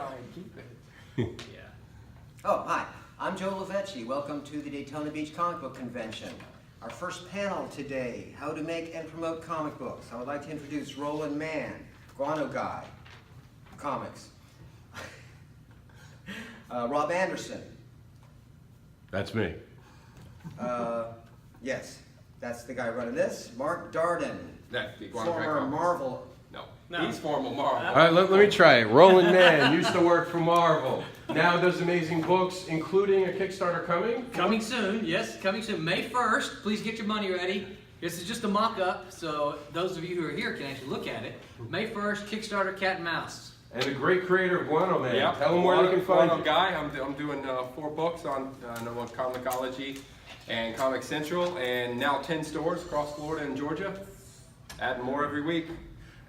try and keep it. Yeah. Oh, hi. I'm Joe Lavecchi. Welcome to the Daytona Beach Comic Book Convention. Our first panel today, how to make and promote comic books. I would like to introduce Roland Mann, Guano Guy, comics. Rob Andersin. That's me. Yes, that's the guy running this. Mark Darden, That's the Guano Guy former comics. Marvel. No, he's former Marvel. All right, let me try it. Roland Mann used to work for Marvel. Now does amazing books, including a Kickstarter coming. Coming soon, yes, coming soon. May 1st, please get your money ready. This is just a mock-up, so those of you who are here can actually look at it. May 1st, Kickstarter Cat&MOUSE. And the great creator of Guano Man. Yeah, Tell them where they can find Guano you. Guy. I'm doing 4 books on Comicology and Comic Central, and now 10 stores across Florida and Georgia. Adding more every week.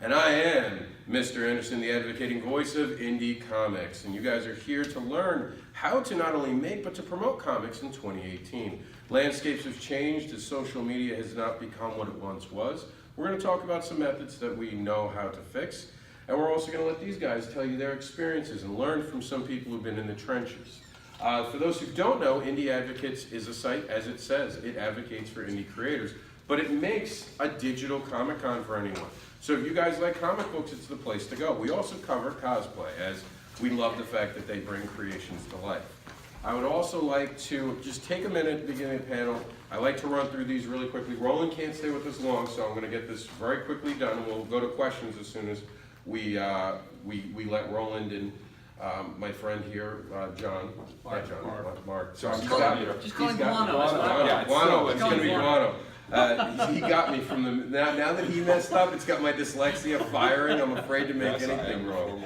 And I am Mr. Andersin, the advocating voice of indie comics. And you guys are here to learn how to not only make, but to promote comics in 2018. Landscapes have changed as social media has not become what it once was. We're going to talk about some methods that we know how to fix. And we're also going to let these guys tell you their experiences and learn from some people who've been in the trenches. For those who don't know, Indie Advocates is a site, as it says, it advocates for indie creators, but it makes a digital Comic-Con for anyone. So if you guys like comic books, it's the place to go. We also cover cosplay, as we love the fact that they bring creations to life. I would also like to just take a minute at the beginning of the panel. I like to run through these really quickly. Roland can't stay with us long, so I'm going to get this very quickly done, and we'll go to questions as soon as we let Roland and my friend here, John, Mark. So Just call him Guano. That's fine. Guano. It's going to be Guano. Guano. He got me from the now that he messed up. It's got my dyslexia firing. I'm afraid to make anything wrong.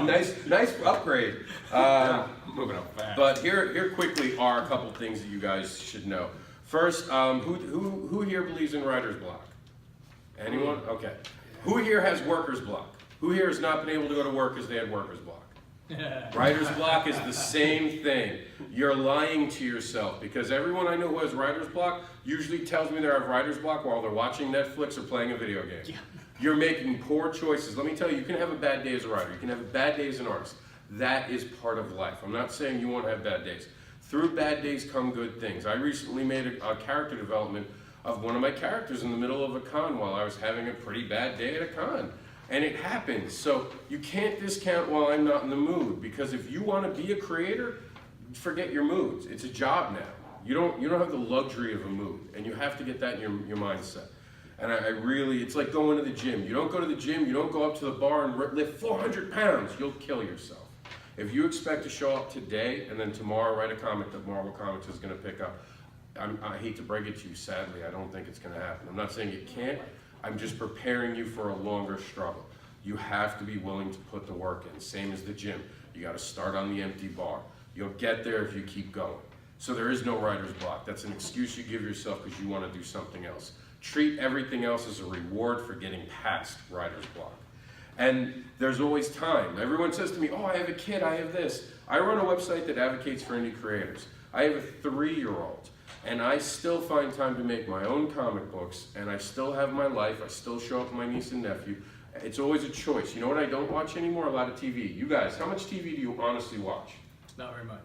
nice upgrade. Moving up fast. But here quickly are a couple things that you guys should know. First, who here believes in writer's block? Anyone? Okay. Who here has worker's block? Who here has not been able to go to work because they had worker's block? Writer's block is the same thing. You're lying to yourself, because everyone I know who has writer's block usually tells me they have writer's block while they're watching Netflix or playing a video game. Yeah. You're making poor choices. Let me tell you, you can have a bad day as a writer. You can have a bad day as an artist. That is part of life. I'm not saying you won't have bad days. Through bad days come good things. I recently made a character development of one of my characters in the middle of a con while I was having a pretty bad day at a con. And it happens. So you can't discount while I'm not in the mood, because if you want to be a creator, forget your moods. It's a job now. You don't have the luxury of a mood, and you have to get that in your mindset. And I really, it's like going to the gym. You don't go to the gym, you don't go up to the bar and lift 400 pounds. You'll kill yourself. If you expect to show up today and then tomorrow write a comic that Marvel Comics is going to pick up, I hate to break it to you, sadly, I don't think it's going to happen. I'm not saying it can't. I'm just preparing you for a longer struggle. You have to be willing to put the work in. Same as the gym. You got to start on the empty bar. You'll get there if you keep going. So there is no writer's block. That's an excuse you give yourself because you want to do something else. Treat everything else as a reward for getting past writer's block. And there's always time. Everyone says to me, oh, I have a kid, I have this. I run a website that advocates for indie creators. I have a 3-year-old. And I still find time to make my own comic books, and I still have my life. I still show up with my niece and nephew. It's always a choice. You know what I don't watch anymore? A lot of TV. You guys, how much TV do you honestly watch? Not very much.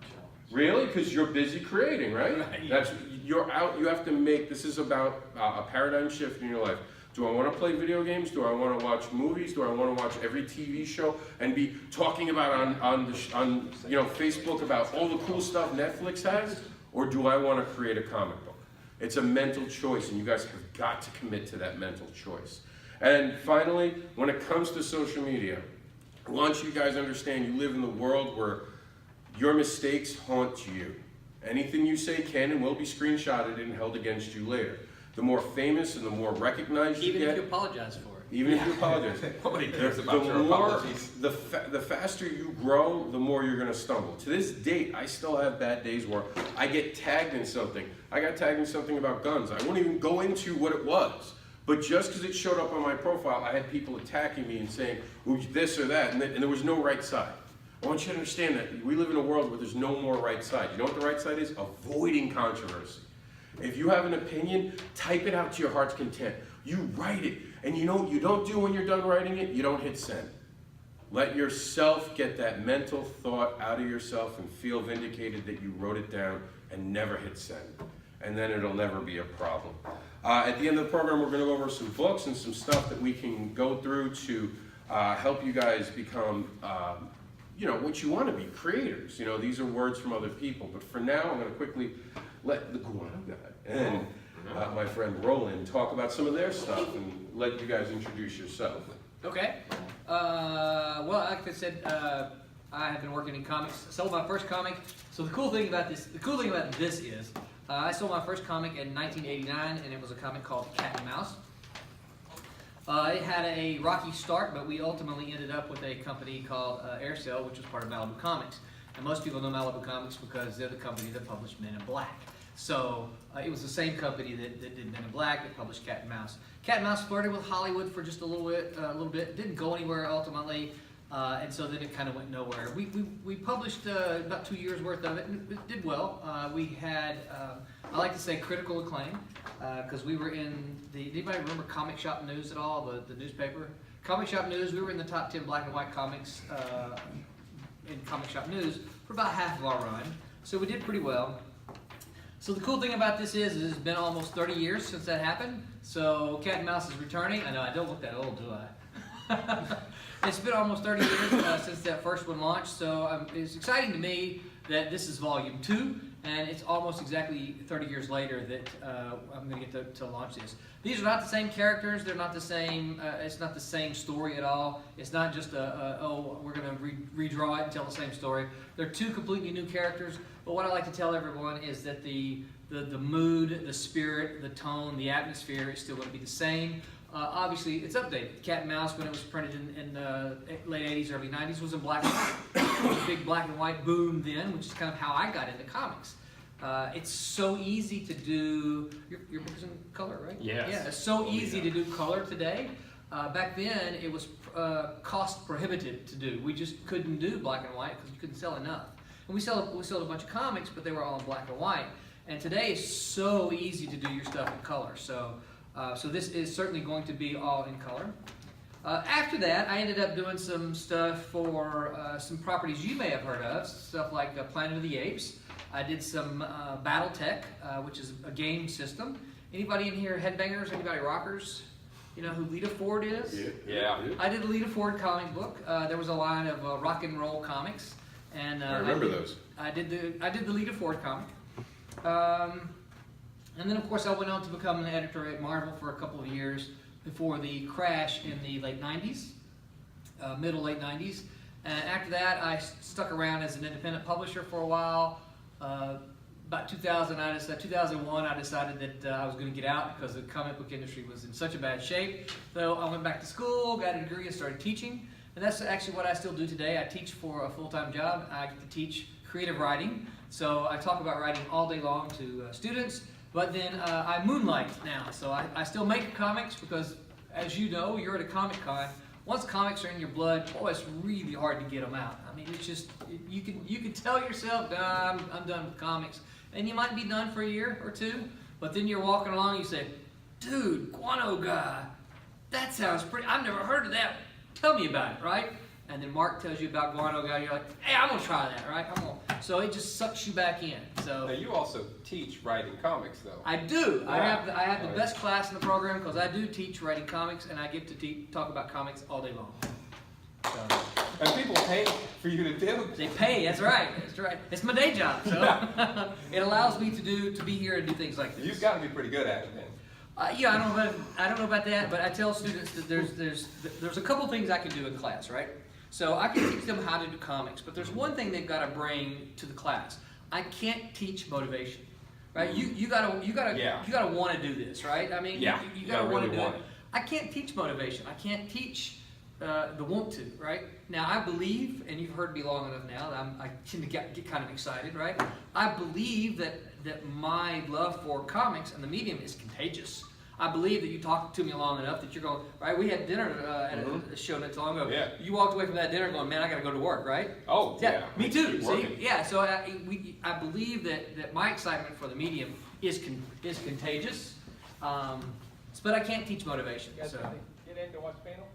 Really? Because you're busy creating, right? Yeah. You're out. You have to make. This is about a paradigm shift in your life. Do I want to play video games? Do I want to watch movies? Do I want to watch every TV show and be talking about on Facebook about all the cool stuff Netflix has? Or do I want to create a comic book? It's a mental choice, and you guys have got to commit to that mental choice. And finally, when it comes to social media, I want you guys to understand you live in the world where your mistakes haunt you. Anything you say can and will be screenshotted and held against you later. The more famous and the more recognized you get. Even if you apologize for it. Even if you apologize. Nobody cares about your apologies. The faster you grow, the more you're going to stumble. To this date, I still have bad days where I get tagged in something. I got tagged in something about guns. I won't even go into what it was. But just because it showed up on my profile, I had people attacking me and saying, ooh, this or that, and there was no right side. I want you to understand that we live in a world where there's no more right side. You know what the right side is? Avoiding controversy. If you have an opinion, type it out to your heart's content. You write it. And you know what you don't do when you're done writing it? You don't hit send. Let yourself get that mental thought out of yourself and feel vindicated that you wrote it down and never hit send. And then it'll never be a problem. At the end of the program, we're going to go over some books and some stuff that we can go through to help you guys become, you know, what you want to be, creators. You know, these are words from other people. But for now, I'm going to quickly let the guano guy and my friend Roland talk about some of their stuff and let you guys introduce yourself. Okay. Well, like I said, I have been working in comics. I sold my first comic. So the cool thing about this is, I sold my first comic in 1989, and it was a comic called CAT&MOUSE. It had a rocky start, but we ultimately ended up with a company called Aircell, which was part of Malibu Comics. And most people know Malibu Comics because they're the company that published Men in Black. So it was the same company that did Men in Black that published CAT&MOUSE. CAT&MOUSE flirted with Hollywood for just a little bit, didn't go anywhere ultimately, and so then it kind of went nowhere. We published about 2 years worth of it, and it did well. We had, I like to say, critical acclaim, because we were in the, anybody remember Comic Shop News at all, the newspaper? Comic Shop News, we were in the top 10 black and white comics in Comic Shop News for about half of our run, so we did pretty well. So the cool thing about this is it's been almost 30 years since that happened. So CAT&MOUSE is returning. I know I don't look that old, do I? It's been almost 30 years since that first one launched. So it's exciting to me that this is volume 2, and it's almost exactly 30 years later that I'm going to get to launch this. These are not the same characters. They're not the same. It's not the same story at all. It's not just oh, we're going to redraw it and tell the same story. They're 2 completely new characters. But what I like to tell everyone is that the mood, the spirit, the tone, the atmosphere is still going to be the same. Obviously, it's updated. CAT&MOUSE, when it was printed in the late 80s, early 90s, was in black and white. It was a big black and white boom then, which is kind of how I got into comics. It's so easy to do. Your book's in color, right? Yes. Yeah, it's so easy to do color today. Back then, it was cost prohibitive to do. We just couldn't do black and white because you couldn't sell enough. And we sold a bunch of comics, but they were all in black and white. And today is so easy to do your stuff in color. So this is certainly going to be all in color. After that, I ended up doing some stuff for some properties you may have heard of, stuff like Planet of the Apes. I did some BattleTech, which is a game system. Anybody in here headbangers? Anybody rockers? You know who Lita Ford is? Yeah. I did a Lita Ford comic book. There was a line of rock and roll comics. And I remember those. I did the Lita Ford comic, and then of course I went on to become an editor at Marvel for a couple of years before the crash in the late '90s, middle late '90s. And after that, I stuck around as an independent publisher for a while. About 2001, I decided that I was going to get out because the comic book industry was in such a bad shape. So I went back to school, got a degree, and started teaching. And that's actually what I still do today. I teach for a full-time job. I get to teach creative writing. So I talk about writing all day long to students, but then I moonlight now. So I still make comics because, as you know, you're at a Comic Con. Once comics are in your blood, oh, it's really hard to get them out. I mean, it's just, you can tell yourself, nah, I'm done with comics. And you might be done for a year or 2, but then you're walking along and you say, dude, Guano Guy, that sounds pretty, I've never heard of that. Tell me about it, right? And then Mark tells you about Guano Guy, you're like, hey, I'm gonna try that, right? So it just sucks you back in. So Now you also teach writing comics, though. I do. Yeah. I have the best class in the program because I do teach writing comics, and I get to talk about comics all day long. So, And people pay for you to do. they pay. That's right. That's right. It's my day job, so it allows me to be here and do things like this. You've got to be pretty good at it, then. Yeah, I don't know about that, but I tell students that there's a couple things I can do in class, right? So I can teach them how to do comics, but there's one thing they've got to bring to the class. I can't teach motivation, right? You gotta want to do this, right? I mean, Yeah, you gotta want to really do want it. it. I can't teach motivation. I can't teach the want to, right? Now I believe, and you've heard me long enough now, that I tend to get kind of excited, right? I believe that my love for comics and the medium is contagious. I believe that you talked to me long enough that you're going, right? We had dinner at a show not too long ago. Yeah. You walked away from that dinner going, man, I got to go to work, right? Oh, yeah. Me too. Keep See, working. yeah. So I believe that my excitement for the medium is contagious, but I can't teach motivation. So. Get in to watch panel?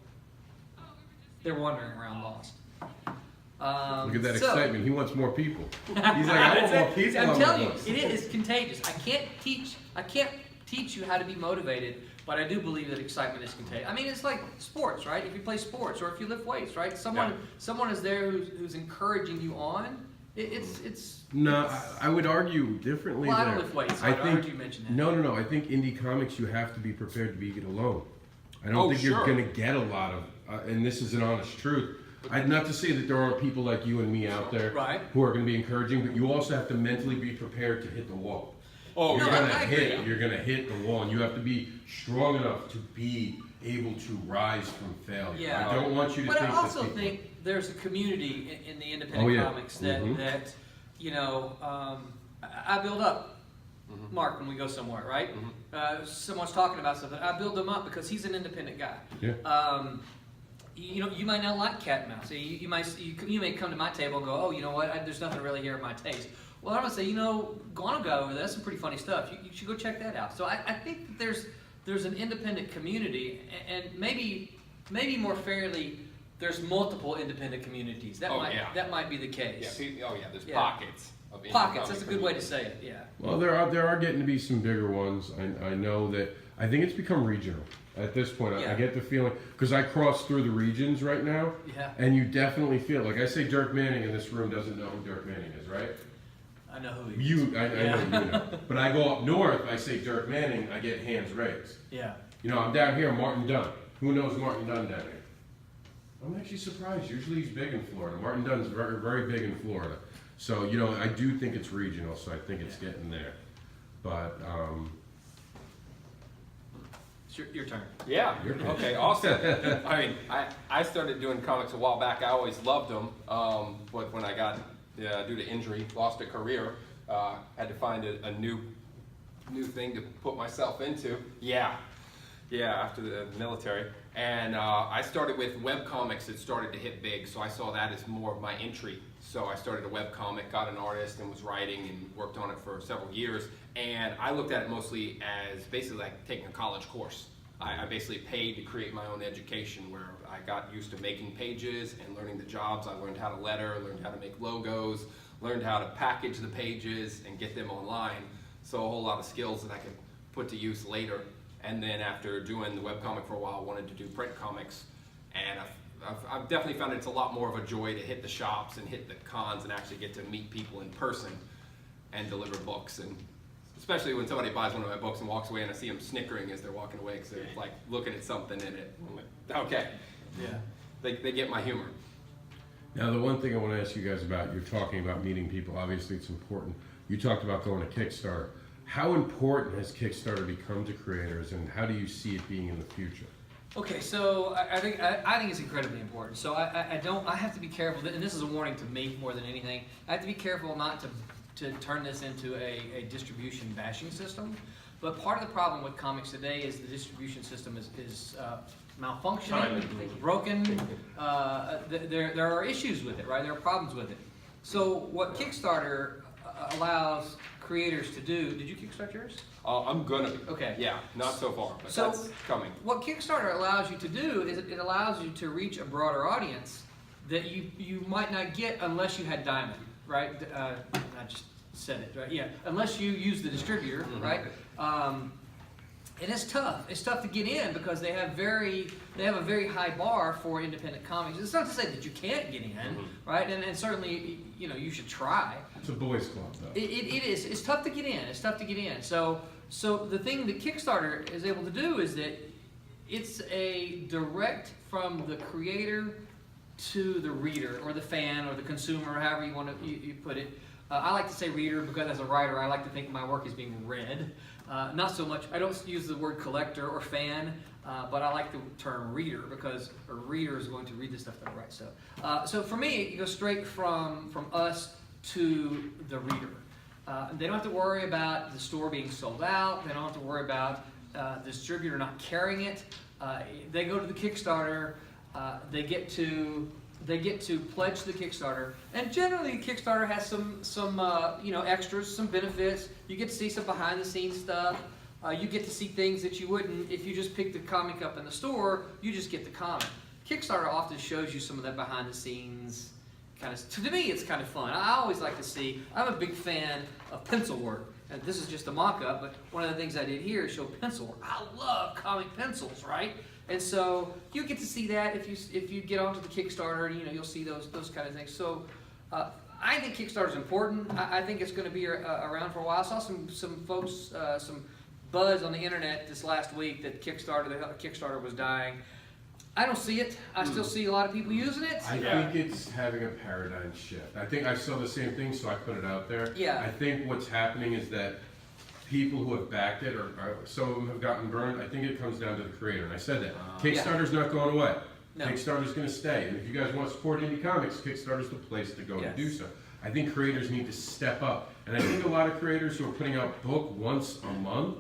they're wandering around lost. Look at that so- excitement. He wants more people. He's like, I want more people. I'm on telling my you, books. it is contagious. I can't teach you how to be motivated, but I do believe that excitement is contagious. I mean, it's like sports, right? If you play sports or if you lift weights, right? Someone is there who's encouraging you on. No, I would argue differently. Well, I there. don't lift weights, so I I think heard you mention that. No. I think indie comics, you have to be prepared to be it alone. I don't think sure. you're going to get a lot of, and this is an honest truth. Not to say that there aren't people like you and me out there Right. who are going to be encouraging, but you also have to mentally be prepared to hit the wall. Oh, You're No, gonna I agree. hit. You're gonna hit the wall, and you have to be strong enough to be able to rise from failure. Yeah. I don't want you to But think I also that people, think there's a community in the independent Oh, yeah. comics that, Mhm. that you know, I build up. Mark, when we go somewhere, right? Someone's talking about something, I build them up because he's an independent guy. Yeah. You know, you might not like cat-and-mouse. You may come to my table and go, oh, you know what? There's nothing really here at my taste. Well, I'm gonna say, you know, Guano Guy over there, that's some pretty funny stuff. You should go check that out. So I think that there's an independent community, and maybe more fairly, there's multiple independent communities. That might be the case. Yeah, there's Yeah. pockets of indie Pockets. comic That's a good way to communities. say it. Yeah. Well, there are getting to be some bigger ones. I know that. I think it's become regional at this point. I Yeah. get the feeling because I cross through the regions right now, Yeah. and you definitely feel like I say Dirk Manning in this room doesn't know who Dirk Manning is, right? I know who he is. I know you know. But I go up north, I say Dirk Manning, I get hands raised. Yeah. You know, I'm down here, Martin Dunn. Who knows Martin Dunn down here? I'm actually surprised. Usually he's big in Florida. Martin Dunn's very, very big in Florida. So, you know, I do think it's regional, so I think it's getting there. But, It's your turn. Yeah. Your turn. Okay. Awesome. I mean, I started doing comics a while back. I always loved them, but when I got due to injury, lost a career, had to find a new thing to put myself into. Yeah. After the military, and I started with web comics. It started to hit big, so I saw that as more of my entry. So I started a web comic, got an artist, and was writing and worked on it for several years. And I looked at it mostly as basically like taking a college course. I basically paid to create my own education, where I got used to making pages and learning the jobs. I learned how to letter, learned how to make logos, learned how to package the pages and get them online. So a whole lot of skills that I could put to use later. And then after doing the webcomic for a while, I wanted to do print comics. And I've definitely found it's a lot more of a joy to hit the shops and hit the cons and actually get to meet people in person and deliver books. And especially when somebody buys one of my books and walks away and I see them snickering as they're walking away because they're like looking at something in it. I'm like, okay. Yeah. They get my humor. now the one thing I want to ask you guys about, you're talking about meeting people. Obviously, it's important. You talked about going to Kickstarter. How important has Kickstarter become to creators, and how do you see it being in the future? Okay, so I think it's incredibly important. So I have to be careful, and this is a warning to me more than anything. I have to be careful not to turn this into a distribution bashing system. But part of the problem with comics today is the distribution system is malfunctioning, broken. There are issues with it, right? There are problems with it. So what Kickstarter allows creators to do. Did you kickstart yours? I'm gonna be. Okay. Yeah, not so far, but So- that's coming. What Kickstarter allows you to do is it allows you to reach a broader audience that you might not get unless you had Diamond, right? I just said it, right? Yeah, unless you use the distributor, right? And it's tough. It's tough to get in because they have a very high bar for independent comics. It's not to say that you can't get in, right? And certainly, you know, you should try. It's a boys' club, though. It is. It's tough to get in. It's tough to get in. So the thing that Kickstarter is able to do is that it's a direct from the creator to the reader or the fan or the consumer, however you want to you put it. I like to say reader because as a writer, I like to think my work is being read. Not so much. I don't use the word collector or fan, but I like the term reader because a reader is going to read the stuff that I write. So for me, it goes straight from us to the reader. They don't have to worry about the store being sold out. They don't have to worry about the distributor not carrying it. They go to the Kickstarter. They get to pledge the Kickstarter, and generally Kickstarter has some extras, some benefits. You get to see some behind the scenes stuff. You get to see things that you wouldn't if you just picked the comic up in the store. You just get the comic. Kickstarter often shows you some of that behind the scenes kind of. To me, it's kind of fun. I always like to see. I'm a big fan of pencil work. And this is just a mock-up, but one of the things I did here is show pencil work. I love comic pencils, right? And so you get to see that if you get onto the Kickstarter, you'll see those kind of things. So I think Kickstarter is important. I think it's going to be around for a while. I saw some folks, some buzz on the internet this last week that Kickstarter was dying. I don't see it. I still see a lot of people using it. I think it's having a paradigm shift. I think I saw the same thing, so I put it out there. Yeah. I think what's happening is that people who have backed it, or some of them have gotten burned, I think it comes down to the creator. And I said that. Kickstarter's not going away. No. Kickstarter's going to stay. And if you guys want to support indie comics, Kickstarter's the place to go to do so. I think creators need to step up. And I think a lot of creators who are putting out book once a month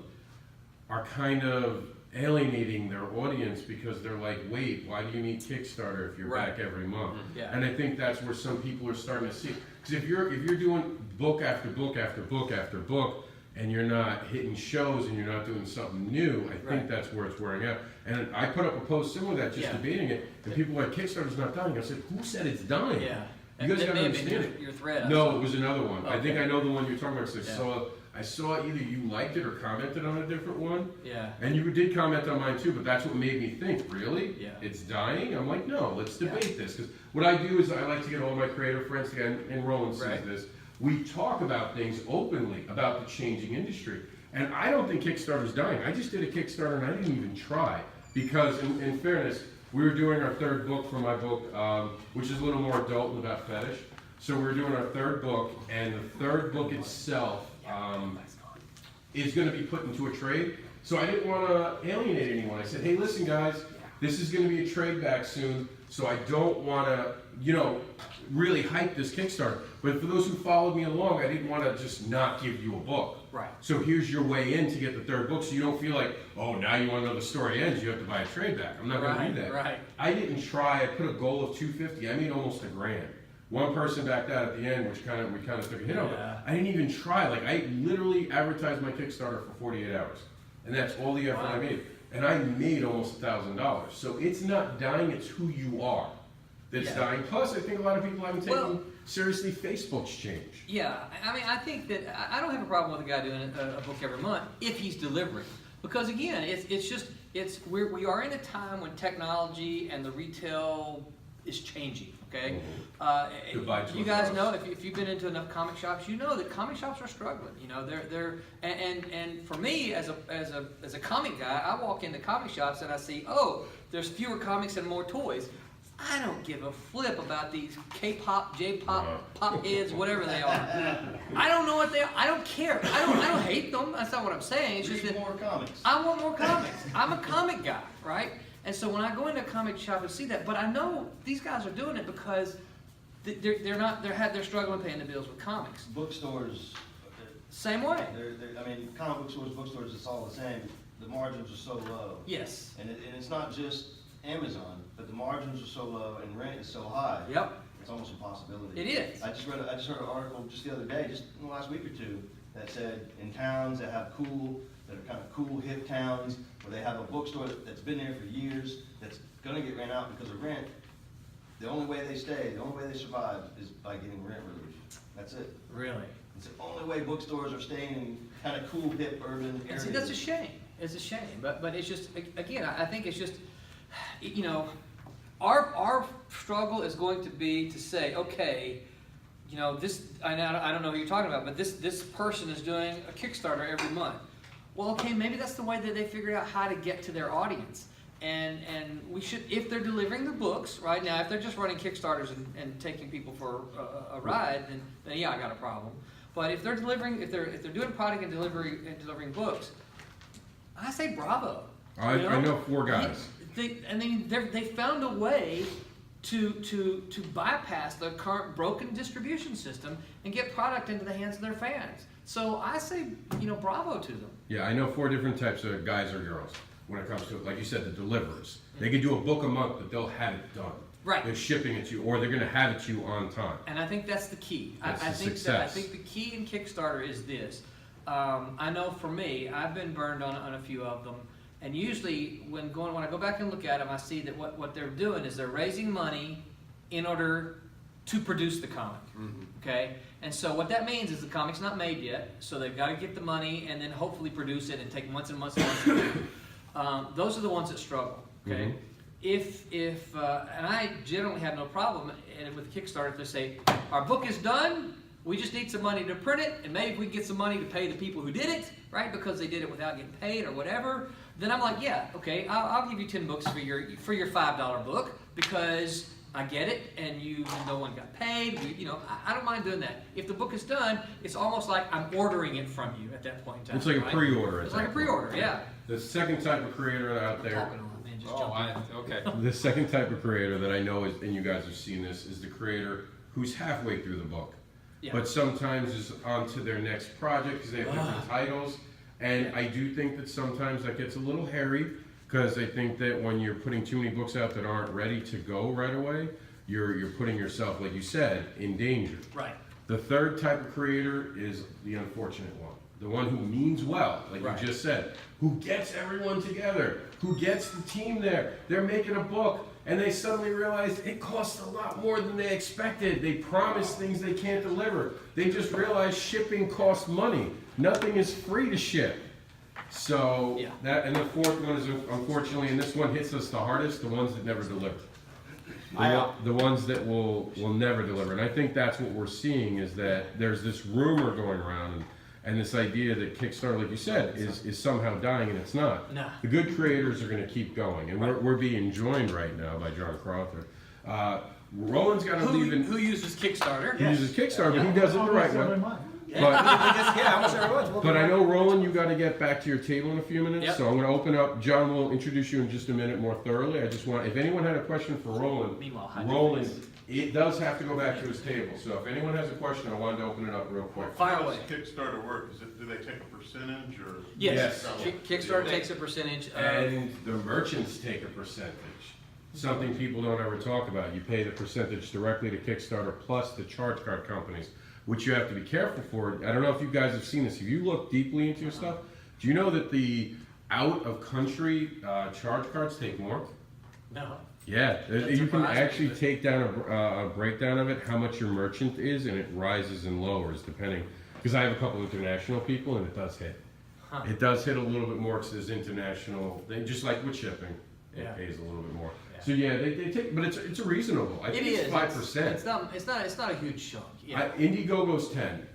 are kind of alienating their audience because they're like, wait, why do you need Kickstarter if you're back every month? Yeah. And I think that's where some people are starting to see. Because if you're doing book after book after book after book, and you're not hitting shows and you're not doing something new, I think that's where it's wearing out. And I put up a post similar to that, just debating it, and people were like, Kickstarter's not dying. I said, who said it's dying? Yeah. You guys gotta understand it. Your thread. No, it was another one. Okay. I think I know the one you're talking about. So I saw either you liked it or commented on a different one. Yeah. And you did comment on mine too, but that's what made me think, really? Yeah. It's dying? I'm like, no, let's debate this. Because what I do is I like to get all my creative friends together, and Roland says this. We talk about things openly about the changing industry. And I don't think Kickstarter's dying. I just did a Kickstarter and I didn't even try. Because in fairness, we were doing our third book for my book, which is a little more adult and about fetish. So we were doing our third book, and the third book itself is going to be put into a trade. So I didn't want to alienate anyone. I said, hey, listen, guys, this is going to be a trade back soon, so I don't want to, really hype this Kickstarter. But for those who followed me along, I didn't want to just not give you a book. Right. So here's your way in to get the third book, so you don't feel like, oh, now you want to know the story ends, you have to buy a trade back. I'm not going to do that. Right. I didn't try. I put a goal of $250. I made almost $1,000. One person backed out at the end, which we kind of took a hit on. But I didn't even try. Like, I literally advertised my Kickstarter for 48 hours, and that's all the effort I made. And I made almost $1,000. So it's not dying; it's who you are that's dying. Plus, I think a lot of people haven't taken seriously Facebook's change. Yeah, I mean, I think that I don't have a problem with a guy doing a book every month if he's delivering, because again, we are in a time when technology and the retail is changing. Okay, Goodbye to you guys know if you've been into enough comic shops, you know that comic shops are struggling. They're and for me as a comic guy, I walk into comic shops and I see, oh, there's fewer comics and more toys. I don't give a flip about these K-pop, J-pop, pop heads, whatever they are. I don't know what they are. I don't care. I don't hate them. That's not what I'm saying. It's just that more comics. I want more comics. I'm a comic guy, right? And so when I go into a comic shop and see that, but I know these guys are doing it because they're struggling paying the bills with comics. Bookstores. Same way. Comic book stores, bookstores, it's all the same. The margins are so low. Yes. And it's not just Amazon, but the margins are so low and rent is so high. Yep. It's almost a possibility. It is. I just heard an article just the other day, just in the last week or two, that said in towns that are kind of cool, hip towns, where they have a bookstore that's been there for years, that's gonna get ran out because of rent, the only way they stay, the only way they survive is by getting rent relief. That's it. Really? It's the only way bookstores are staying in kind of cool, hip, urban areas. And see, that's a shame. It's a shame. But it's just, again, I think it's just, our struggle is going to be to say, okay, this, I don't know who you're talking about, but this person is doing a Kickstarter every month. Well, okay, maybe that's the way that they figured out how to get to their audience. And we should, if they're delivering the books right now, if they're just running Kickstarters and taking people for a ride, then yeah, I got a problem. But if they're delivering, if they're doing product and delivering books, I say bravo. I know 4 guys. They found a way to bypass the current broken distribution system and get product into the hands of their fans. So I say, bravo to them. Yeah, I know 4 different types of guys or girls when it comes to, like you said, the deliverers. They could do a book a month, but they'll have it done. Right. They're shipping it to you, or they're going to have it to you on time. And I think that's the key. I think the key in Kickstarter is this. I know for me, I've been burned on a few of them, And usually when I go back and look at them, I see that what they're doing is they're raising money in order to produce the comic. Okay? And so what that means is the comic's not made yet, so they've got to get the money and then hopefully produce it and take months and months and months to do. Those are the ones that struggle. Okay? And I generally have no problem with Kickstarter if they say, our book is done, we just need some money to print it, and maybe if we can get some money to pay the people who did it, right, because they did it without getting paid or whatever, then I'm like, yeah, okay, I'll give you 10 books for your $5 book because I get it, and no one got paid. I don't mind doing that. If the book is done, it's almost like I'm ordering it from you at that point in time. It's like a pre-order. It's like a pre-order, yeah. The second type of creator out there. Talking on it, man, just jump in. Okay. The second type of creator that I know is, and you guys have seen this, is the creator who's halfway through the book, but sometimes is on to their next project because they have different titles. And I do think that sometimes that gets a little hairy because I think that when you're putting too many books out that aren't ready to go right away, you're putting yourself, like you said, in danger. Right. The third type of creator is the unfortunate one. The one who means well, like you just said, who gets everyone together, who gets the team there. They're making a book, and they suddenly realize it costs a lot more than they expected. They promise things they can't deliver. They just realize shipping costs money. Nothing is free to ship. So, and the fourth one is, unfortunately, and this one hits us the hardest, the ones that never deliver. The ones that will never deliver. And I think that's what we're seeing is that there's this rumor going around and this idea that Kickstarter, like you said, is somehow dying, and it's not. No. The good creators are going to keep going, and we're being joined right now by John Crawford. Roland's got to leave. Who uses Kickstarter? He uses Kickstarter, but he does it the right way. But I know, Roland, you got to get back to your table in a few minutes, so I'm going to open up. John will introduce you in just a minute more thoroughly. I just want, if anyone had a question for Roland, it does have to go back to his table. So if anyone has a question, I wanted to open it up real quick. Fire away. How does Kickstarter work? Do they take a percentage or? Yes. Kickstarter takes a percentage. And the merchants take a percentage. Something people don't ever talk about. You pay the percentage directly to Kickstarter plus the charge card companies, which you have to be careful for. I don't know if you guys have seen this. If you look deeply into your stuff, do you know that the out-of-country charge cards take more? No. Yeah, you can actually take down a breakdown of it, how much your merchant is, and it rises and lowers depending. Because I have a couple international people, and it does hit. It does hit a little bit more because there's international, just like with shipping, it pays a little bit more. So yeah, they take, but it's a reasonable. I think it's 5%. It's not a huge chunk. Indiegogo's 10.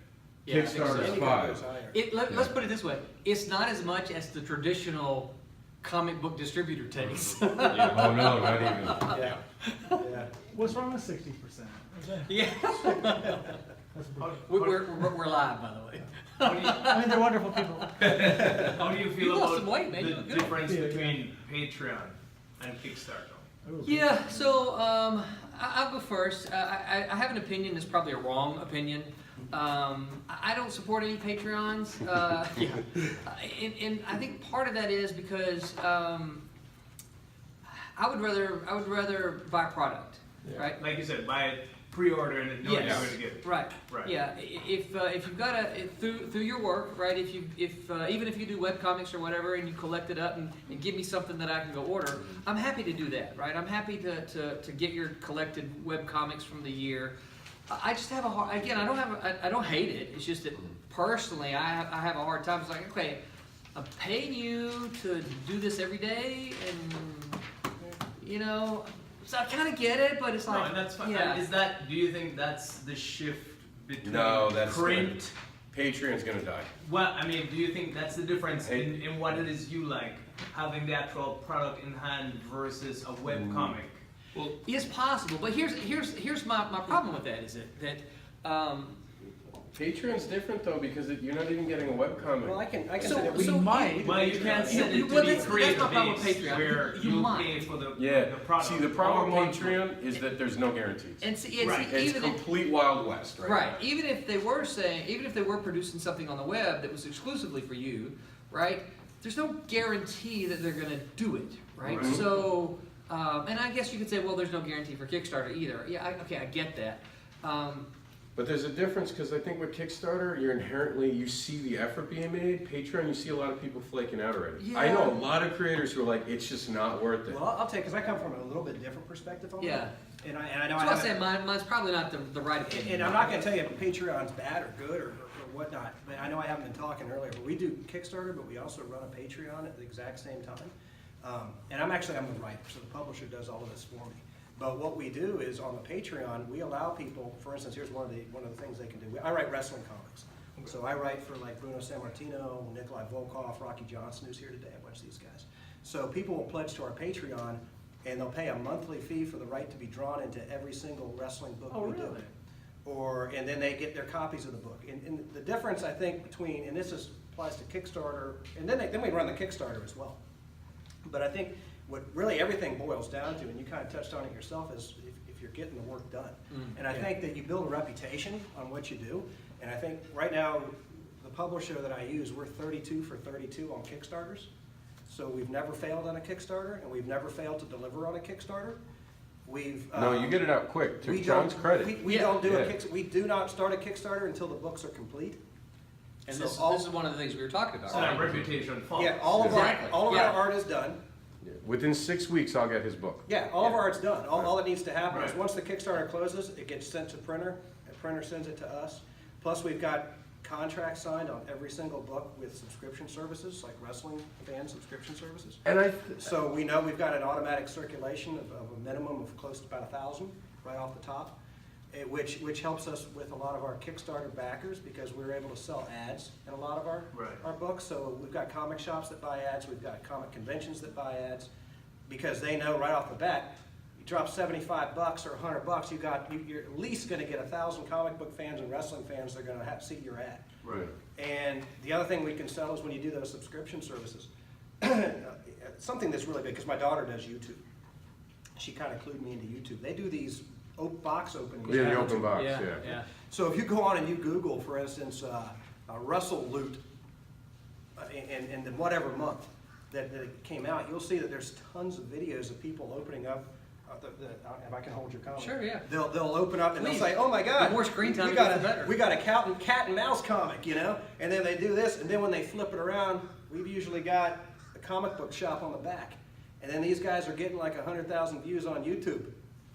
Kickstarter's 5. Let's put it this way: it's not as much as the traditional comic book distributor takes. Oh no, not even. Yeah. What's wrong with 60%? Yeah. We're live, by the way. I mean, they're wonderful people. How do you You feel lost about some weight, man. You the look good. difference between Patreon and Kickstarter? Yeah, so I'll go first. I have an opinion that's probably a wrong opinion. I don't support any Patreons. And I think part of that is because I would rather buy product, right? Like you said, buy it, pre-order, and then know you're going to get it. Right. Right. Yeah. If you've got through your work, right? If even if you do webcomics or whatever, and you collect it up and give me something that I can go order, I'm happy to do that, right? I'm happy to get your collected webcomics from the year. I just have a hard. Again, I don't hate it. It's just that personally, I have a hard time. It's like, okay, I'm paying you to do this every day, and so I kind of get it, but it's like, No, and that's fine. yeah. Do you think that's the shift between that's print? Patreon's gonna die. Well, I mean, do you think that's the difference in what it is you like, having the actual product in hand versus a webcomic? Well, it's possible, but here's my problem with that is that Patreon's different though because you're not even getting a webcomic. Well, I can So- say that we so- might. Well, you can't set it to Well, be that's my problem with creative Patreon. where You you might. pay for the Yeah. product. See, the problem Or with one- Patreon is that there's no guarantees. and see, Right. see, It's even complete Wild West, right? right, even if they were producing something on the web that was exclusively for you, right? There's no guarantee that they're going to do it, right? Right. So, and I guess you could say, well, there's no guarantee for Kickstarter either. Yeah, I get that. But there's a difference because I think with Kickstarter, you see the effort being made. Patreon, you see a lot of people flaking out already. I know a lot of creators who are like, it's just not worth it. Well, I'll tell you, because I come from a little bit different perspective on Yeah. that. And I know So I I say haven't- mine's probably not the right opinion. and I'm not going to tell you if Patreon's bad or good or whatnot, but I know I haven't been talking earlier, but we do Kickstarter, but we also run a Patreon at the exact same time. And I'm the writer, so the publisher does all of this for me. But what we do is on the Patreon, we allow people, for instance, here's one of the things they can do. I write wrestling comics. So I write for like Bruno Sammartino, Nikolai Volkov, Rocky Johnson, who's here today, a bunch of these guys. So people will pledge to our Patreon, and they'll pay a monthly fee for the right to be drawn into every single wrestling book we do. And then they get their copies of the book. And the difference, I think, between, and this applies to Kickstarter, and then we run the Kickstarter as well. But I think what really everything boils down to, and you kind of touched on it yourself, is if you're getting the work done. And I think that you build a reputation on what you do. And I think right now, the publisher that I use, we're 32 for 32 on Kickstarters. So we've never failed on a Kickstarter, and we've never failed to deliver on a Kickstarter. No, you get it out quick, to John's credit. We don't do we do not start a Kickstarter until the books are complete. And So this is one of the things we were talking about. So right? that reputation falls. Yeah, all of Exactly. our Yeah. art is done. Within 6 weeks, I'll get his book. Yeah, all of our art's done. All that needs to happen is Right. once the Kickstarter closes, it gets sent to printer, and printer sends it to us. Plus, we've got contracts signed on every single book with subscription services, like wrestling fan subscription services. And So we know we've got an automatic circulation of a minimum of close to about 1,000 right off the top, which helps us with a lot of our Kickstarter backers because we're able to sell ads in a lot of our books. So we've got comic shops that buy ads, we've got comic conventions that buy ads, because they know right off the bat, you drop $75 or $100, you're at least going to get 1,000 comic book fans and wrestling fans that are going to see your ad. Right. And the other thing we can sell is when you do those subscription services, something that's really big, because my daughter does YouTube. She kind of clued me into YouTube. They do these box openings. Yeah, on the YouTube. open box, Yeah, yeah. yeah. So if you go on and you Google, for instance, Russell Loot, in whatever month that it came out, you'll see that there's tons of videos of people opening up. If I can hold your comment. Sure, yeah. They'll open up and Please. they'll say, "Oh my God, The more screen time we you got get, the better." we got a cat and mouse comic, you know." And then they do this, and then when they flip it around, we've usually got a comic book shop on the back, and then these guys are getting like 100,000 views on YouTube.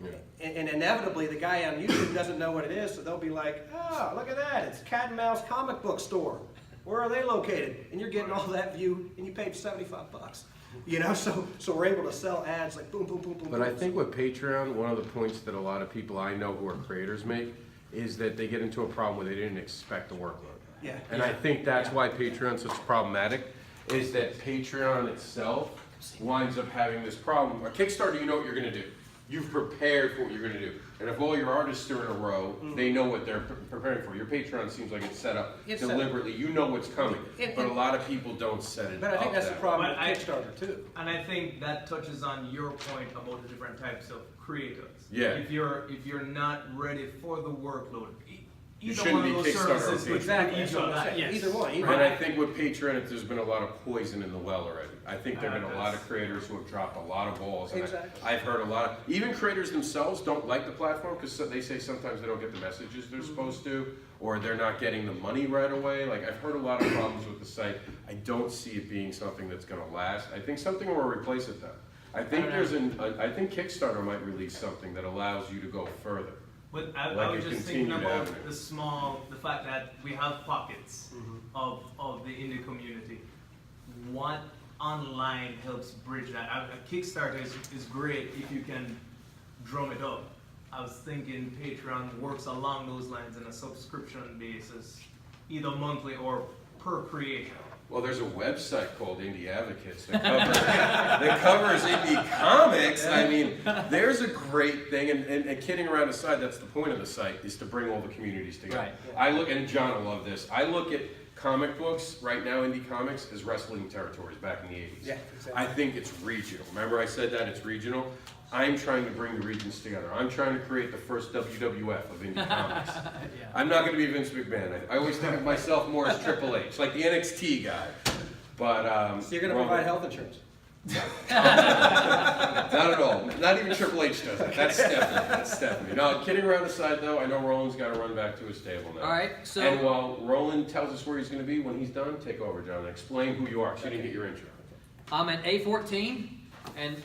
Yeah. And inevitably, the guy on YouTube doesn't know what it is, so they'll be like, "Oh, look at that! It's Cat and Mouse comic book store. Where are they located?" And you're getting all that view, and you paid $75. You know, so we're able to sell ads like boom, boom, boom, boom. But boom. I think with Patreon, one of the points that a lot of people I know who are creators make is that they get into a problem where they didn't expect the workload. Yeah. And I think that's why Patreon's such problematic, is that Patreon itself winds up having this problem. A Kickstarter, you know what you're going to do. You've prepared for what you're going to do. And if all your artists are in a row, they know what they're preparing for. Your Patreon seems like it's set up It's set deliberately. You know what's coming. It- But a lot of people don't set it up. But I think that's the that problem But with Kickstarter too. And I think that touches on your point about the different types of creators. Yeah. If you're not ready for the workload, either shouldn't one be of those Kickstarter or services Patreon. would Exactly. each That's what other. I'm saying. Yes. Either one. And I think with Patreon, there's been a lot of poison in the well already. I think there have been a lot of creators who have dropped a lot of balls. And Exactly. I've heard a lot of, even creators themselves don't like the platform because they say sometimes they don't get the messages they're supposed to, or they're not getting the money right away. Like, I've heard a lot of problems with the site. I don't see it being something that's gonna last. I think something will replace it though. I think I think Kickstarter might release something that allows you to go further. But I Like was a just thinking continued about avenue. the fact that we have pockets of the indie community. What online helps bridge that? A Kickstarter is great if you can drum it up. I was thinking Patreon works along those lines in a subscription basis, either monthly or per creation. Well, there's a website called Indie Advocates that covers indie comics. I mean, there's a great thing, and kidding around aside, that's the point of the site, is to bring all the communities together. Right. I look, and John will love this, I look at comic books, right now, indie comics, as wrestling territories back in the 80s. Yeah, exactly. I think it's regional. Remember I said that, it's regional? I'm trying to bring the regions together. I'm trying to create the first WWF of indie comics. I'm not going to be Vince McMahon. I always think of myself more as Triple H, like the NXT guy. But So you're going to provide health insurance. Not at all. Not even Triple H does it. That's Stephanie. That's Stephanie. No, kidding around aside though, I know Roland's got to run back to his table now. All right, so And while Roland tells us where he's going to be when he's done, take over, John, and explain who you are. So you didn't get your intro. I'm at A14, and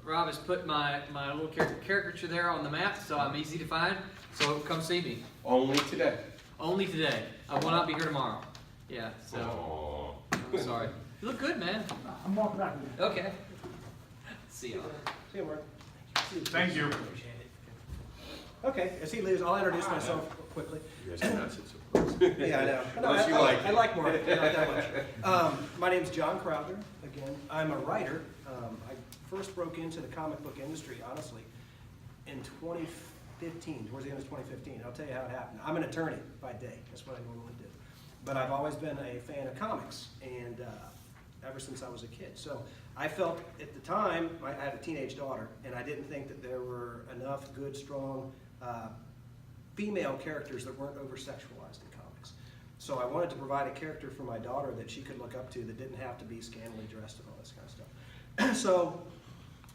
Rob has put my little caricature there on the map, so I'm easy to find. So come see me. Only today. Only today. I will not be here tomorrow. Yeah, so Aww. I'm sorry. You look good, man. I'm walking back with you. Okay. See y'all. See you, Mark. Thank you. Okay, as he leaves, I'll introduce myself quickly. You guys cannot sit so close. Yeah, I know. Unless you like I it. like Mark, not that much. My name's John Crowther, again. I'm a writer. I first broke into the comic book industry, honestly, in 2015, towards the end of 2015. I'll tell you how it happened. I'm an attorney by day. That's what I normally do. But I've always been a fan of comics, and ever since I was a kid. So I felt at the time, I had a teenage daughter, and I didn't think that there were enough good, strong female characters that weren't over-sexualized in comics. So I wanted to provide a character for my daughter that she could look up to that didn't have to be scantily dressed and all this kind of stuff. So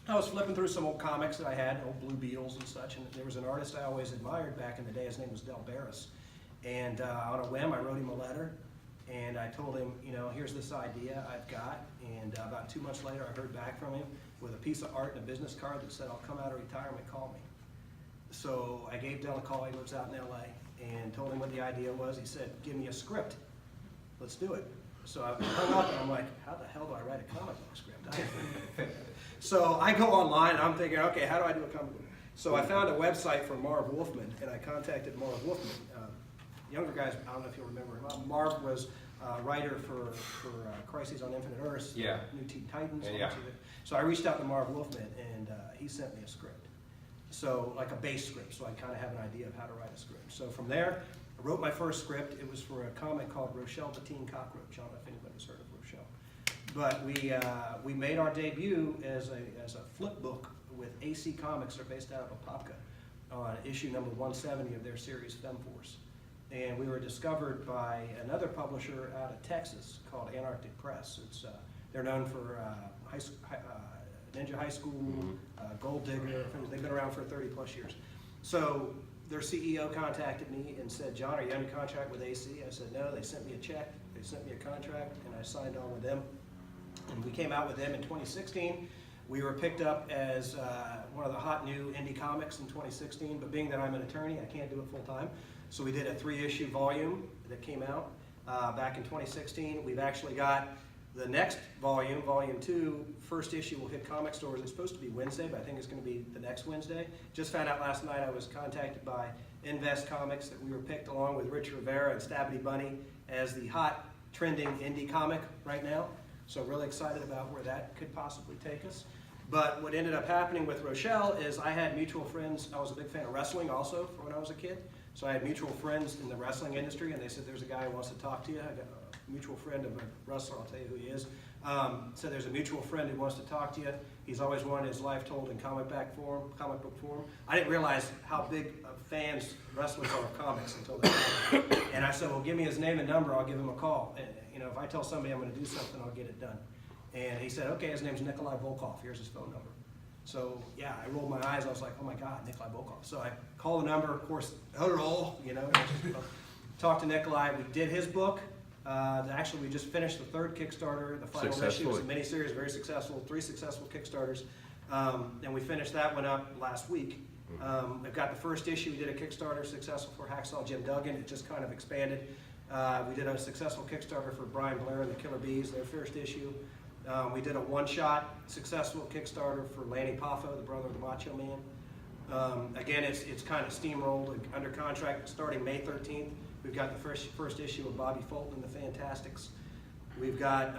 I was flipping through some old comics that I had, old Blue Beetles and such, and there was an artist I always admired back in the day. His name was Del Barris. And on a whim, I wrote him a letter, and I told him, you know, here's this idea I've got. And about 2 months later, I heard back from him with a piece of art and a business card that said, I'll come out of retirement, call me. So I gave Del a call. He lives out in LA, and told him what the idea was. He said, give me a script. Let's do it. So I hung up, and I'm like, how the hell do I write a comic book script? So I go online, and I'm thinking, okay, how do I do a comic book? So I found a website for Marv Wolfman, and I contacted Marv Wolfman. Younger guys, I don't know if you'll remember him. Marv was a writer for Crises on Infinite Earths, Yeah. New Teen Titans. Yeah. So I reached out to Marv Wolfman, and he sent me a script. So like a base script, so I kind of have an idea of how to write a script. So from there, I wrote my first script. It was for a comic called Rochelle the Teen Cockroach. I don't know if anybody's heard of Rochelle. But we made our debut as a flip book with AC Comics. They're based out of Apopka on issue number 170 of their series Femforce. And we were discovered by another publisher out of Texas called Antarctic Press. They're known for Ninja High School, Gold Digger. They've been around for 30 plus years. So their CEO contacted me and said, John, are you under contract with AC? I said, no. They sent me a check. They sent me a contract, and I signed on with them. And we came out with them in 2016. We were picked up as one of the hot new indie comics in 2016, but being that I'm an attorney, I can't do it full time. So we did a 3-issue volume that came out back in 2016. We've actually got the next volume, volume 2, first issue will hit comic stores. It's supposed to be Wednesday, but I think it's going to be the next Wednesday. Just found out last night I was contacted by Invest Comics that we were picked along with Rich Rivera and Stabby Bunny as the hot trending indie comic right now. So really excited about where that could possibly take us. But what ended up happening with Rochelle is I had mutual friends. I was a big fan of wrestling also when I was a kid. So I had mutual friends in the wrestling industry, and they said, there's a guy who wants to talk to you. I got a mutual friend of a wrestler, I'll tell you who he is. So there's a mutual friend who wants to talk to you. He's always wanted his life told in comic book form. I didn't realize how big of fans wrestlers are of comics until that. And I said, well, give me his name and number, I'll give him a call. And, you know, if I tell somebody I'm going to do something, I'll get it done. And he said, okay, his name's Nikolai Volkov. Here's his phone number. So, yeah, I rolled my eyes. I was like, oh, my God, Nikolai Volkov. So I called the number, of course, hello, you know, talked to Nikolai. We did his book. Actually, we just finished the 3rd Kickstarter, the final issue. It's a miniseries, very successful, 3 successful Kickstarters. And we finished that one up last week. I've got the first issue. We did a Kickstarter successful for Hacksaw Jim Duggan. It just kind of expanded. We did a successful Kickstarter for Brian Blair and the Killer Bees, their first issue. We did a one-shot successful Kickstarter for Lanny Poffo, the brother of the Macho Man. Again, it's kind of steamrolled under contract starting May 13th. We've got the first issue of Bobby Fulton, the Fantastics. We've got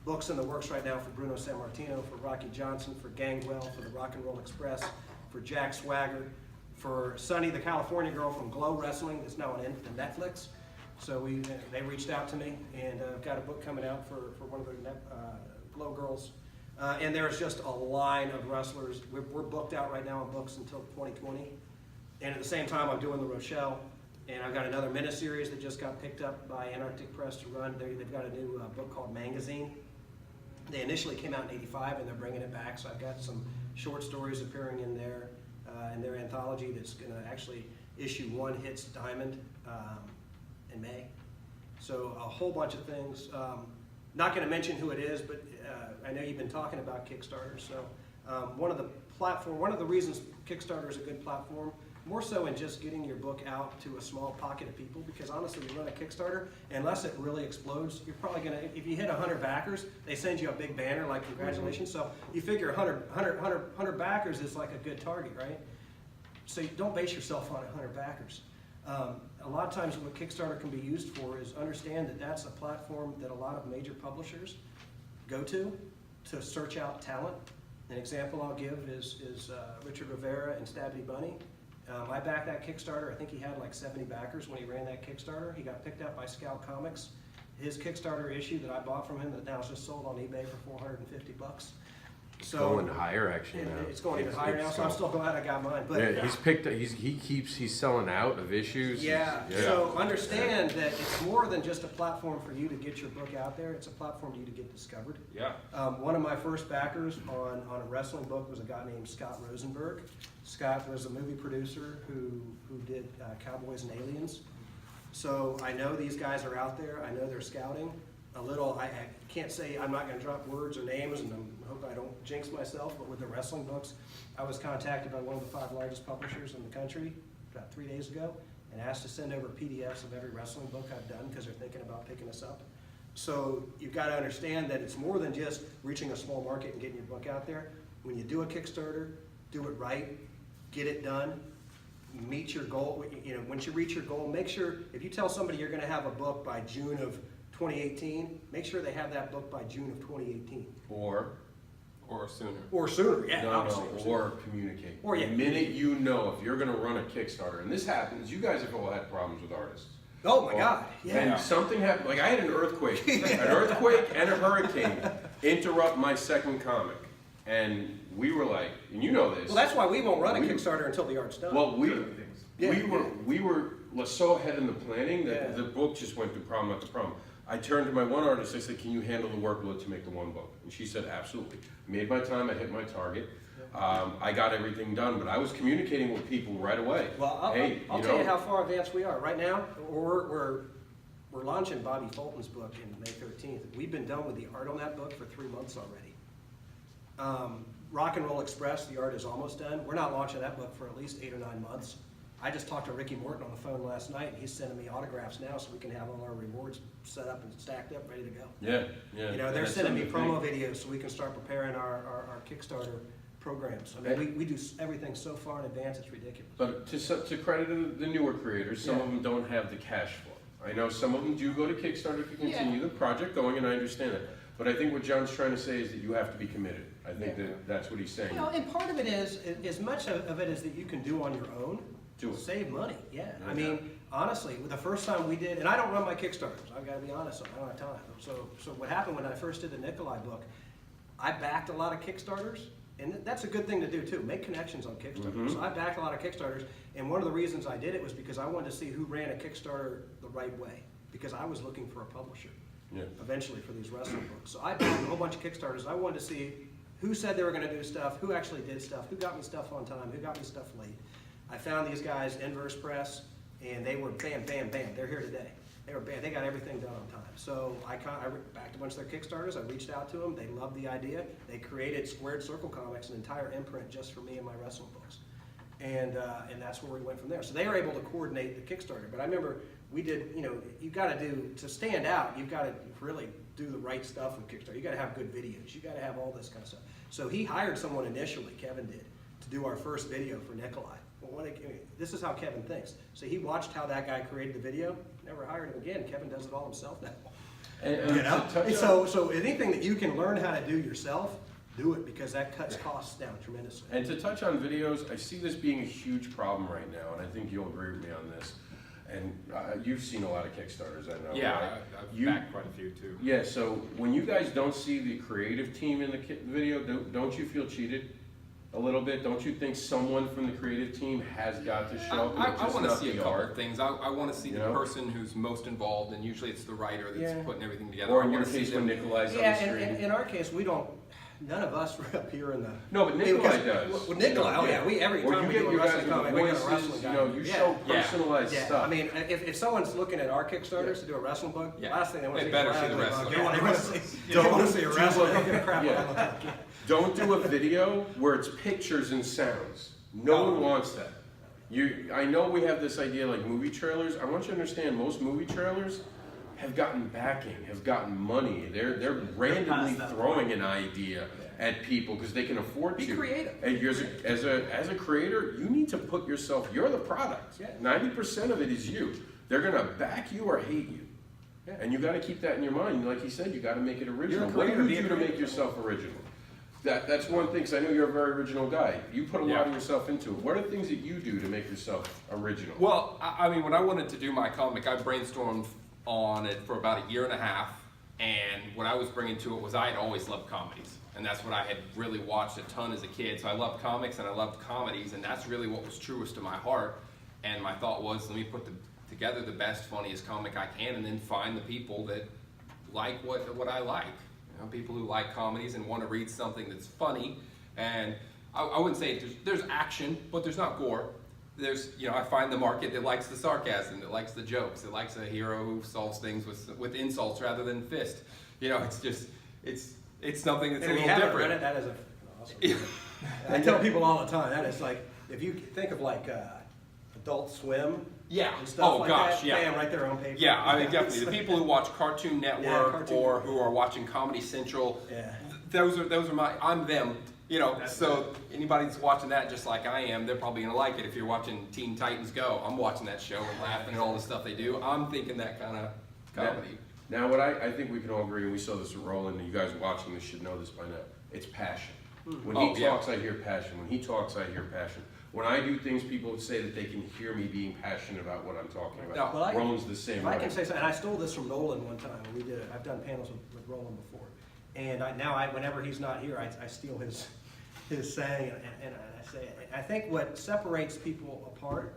books in the works right now for Bruno Sammartino, for Rocky Johnson, for Gangrel, for the Rock and Roll Express, for Jack Swagger, for Sunny, the California Girl from Glow Wrestling, that's now on Netflix. So they reached out to me, and I've got a book coming out for one of the Glow Girls. And there's just a line of wrestlers. We're booked out right now on books until 2020. And at the same time, I'm doing the Rochelle. And I've got another miniseries that just got picked up by Antarctic Press to run. They've got a new book called Magazine. They initially came out in '85 and they're bringing it back, so I've got some short stories appearing in their anthology that's going to actually issue 1 hits Diamond in May. So a whole bunch of things. Not going to mention who it is, but I know you've been talking about Kickstarter. So one of the reasons Kickstarter is a good platform, more so in just getting your book out to a small pocket of people, because honestly, you run a Kickstarter, unless it really explodes, you're probably gonna, if you hit 100 backers, they send you a big banner like congratulations. So you figure 100 backers is like a good target, right? So you don't base yourself on 100 backers. A lot of times what Kickstarter can be used for is understand that that's a platform that a lot of major publishers go to search out talent. An example I'll give is Richard Rivera and Stabby Bunny. I backed that Kickstarter. I think he had like 70 backers when he ran that Kickstarter. He got picked up by Scout Comics. His Kickstarter issue that I bought from him that now is just sold on eBay for $450. So Going higher actually now. it's going even higher now, so I'm still glad I got mine. But Yeah, he's selling out of issues. yeah, so understand that it's more than just a platform for you to get your book out there. It's a platform for you to get discovered. Yeah. One of my first backers on a wrestling book was a guy named Scott Rosenberg. Scott was a movie producer who did Cowboys and Aliens. So I know these guys are out there. I know they're scouting. I can't say, I'm not going to drop words or names, and I hope I don't jinx myself, but with the wrestling books, I was contacted by one of the 5 largest publishers in the country about 3 days ago and asked to send over PDFs of every wrestling book I've done because they're thinking about picking us up. So you've got to understand that it's more than just reaching a small market and getting your book out there. When you do a Kickstarter, do it right, get it done, meet your goal. Once you reach your goal, make sure, if you tell somebody you're going to have a book by June of 2018, make sure they have that book by June of 2018. Or sooner. Or sooner, yeah. Or communicate. Or, yeah. The minute you know if you're going to run a Kickstarter, and this happens, you guys have all had problems with artists. Oh my God, yeah. And something happened, like I had an earthquake and a hurricane interrupt my second comic. And we were like, and you know this. Well, that's why we won't run a Kickstarter until the art's done. Well, we were so ahead in the planning that the book just went through problem after problem. I turned to my one artist, I said, can you handle the workload to make the one book? And she said, absolutely. Made my time, I hit my target. I got everything done, but I was communicating with people right away. Well, I'll tell you how far advanced we are. Right now, we're launching Bobby Fulton's book in May 13th. We've been done with the art on that book for 3 months already. Rock and Roll Express, the art is almost done. We're not launching that book for at least 8 or 9 months. I just talked to Ricky Morton on the phone last night, and he's sending me autographs now so we can have all our rewards set up and stacked up, ready to go. Yeah. They're sending me promo videos so we can start preparing our Kickstarter programs. I mean, we do everything so far in advance, it's ridiculous. But to credit the newer creators, some of them don't have the cash flow. I know some of them do go to Kickstarter to continue the project going, and I understand that. But I think what John's trying to say is that you have to be committed. I think that's what he's saying. And part of it is, as much of it is that you can do on your own. Save money, yeah. I mean, honestly, the first time we did, and I don't run my Kickstarters, I've got to be honest, I don't have time. So what happened when I first did the Nikolai book, I backed a lot of Kickstarters, and that's a good thing to do too, make connections on Kickstarter. So I backed a lot of Kickstarters, and one of the reasons I did it was because I wanted to see who ran a Kickstarter the right way, because I was looking for a publisher eventually for these wrestling books. So I backed a whole bunch of Kickstarters. I wanted to see who said they were going to do stuff, who actually did stuff, who got me stuff on time, who got me stuff late. I found these guys, Inverse Press, and they were bam, bam, bam. They're here today. They got everything done on time. So I backed a bunch of their Kickstarters. I reached out to them. They loved the idea. They created Squared Circle Comics, an entire imprint just for me and my wrestling books. And that's where we went from there. So they were able to coordinate the Kickstarter. But I remember we did, you've got to stand out, you've got to really do the right stuff with Kickstarter. You've got to have good videos. You've got to have all this kind of stuff. So he hired someone initially, Kevin did, to do our first video for Nikolai. This is how Kevin thinks. So he watched how that guy created the video, never hired him again. Kevin does it all himself now. So anything that you can learn how to do yourself, do it, because that cuts costs down tremendously. And to touch on videos, I see this being a huge problem right now, and I think you'll agree with me on this. And you've seen a lot of Kickstarters, I know. Yeah, right? I've backed quite a few too. Yeah, so when you guys don't see the creative team in the video, don't you feel cheated? a little bit? Don't you think someone from the creative team has got to show up? I It's just want to not see a the couple art. of things. I want to see You the know? person who's most involved, and usually it's the writer that's Yeah. putting everything together. Or I in your wanna see case, when them- Nikolai's on Yeah, the and street. in our case, we don't, none of us were up here in the. No, but Nikolai Because- does. Well, Nikolai, oh yeah, we, every Or time you we get do a your guys wrestling with comic, the we got a voices, wrestling you guy. know, you Yeah. show Yeah. personalized Yeah, stuff. I mean, if someone's looking at our Kickstarters to do a wrestling book, Yeah. last thing they want to They see better is a see the wrestling wrestler. book. They want to see, Don't they want to see a do wrestler. a- Don't give a crap what Yeah. I look like. Yeah. Don't do a video where it's pictures and sounds. No one wants that. I know we have this idea like movie trailers. I want you to understand most movie trailers have gotten backing, have gotten money. They're randomly that throwing an idea at people because they can afford Be to. creative. And you're, as a creator, you need to put yourself. You're the product. Yeah. 90% of it is you. They're gonna back you or hate you. Yeah. And you got to keep that in your mind. Like he said, you got to make it original. You're a What do creator, you be a do to make creator. yourself original? That's one thing, because I know you're a very original guy. You put a lot Yeah. of yourself into it. What are things that you do to make yourself original? Well, I mean, when I wanted to do my comic, I brainstormed on it for about a year and a half, and what I was bringing to it was I had always loved comedies, and that's what I had really watched a ton as a kid. So I loved comics and I loved comedies, and that's really what was truest to my heart. And my thought was, let me put together the best, funniest comic I can, and then find the people that like what I like. You know, people who like comedies and want to read something that's funny. And I wouldn't say there's action, but there's not gore. There's, I find the market that likes the sarcasm, that likes the jokes, that likes a hero who solves things with insults rather than fist. It's just, it's something that's And a if you little haven't read different. it, that is awesome. I tell people all the time, that is like, if you think of like Adult Swim Yeah. and stuff Oh like gosh, that, yeah. bam, right there on paper. Yeah, I mean, definitely. The people who watch Cartoon Network Cartoon or Network. who are watching Comedy Central, Yeah. those are I'm them. So anybody that's watching that just like I am, they're probably gonna like it. If you're watching Teen Titans Go, I'm watching that show and laughing at all the stuff they do. I'm thinking that kind of comedy. Now, what I think we can all agree, and we saw this with Roland, and you guys watching this should know this by now, it's passion. When Oh, he yeah. talks, I hear passion. When he talks, I hear passion. When I do things, people say that they can hear me being passionate about what I'm talking about. Well, Roland's the same If way. I can say something, and I stole this from Roland one time when we did it. I've done panels with Roland before. And whenever he's not here, I steal his saying and I say it. I think what separates people apart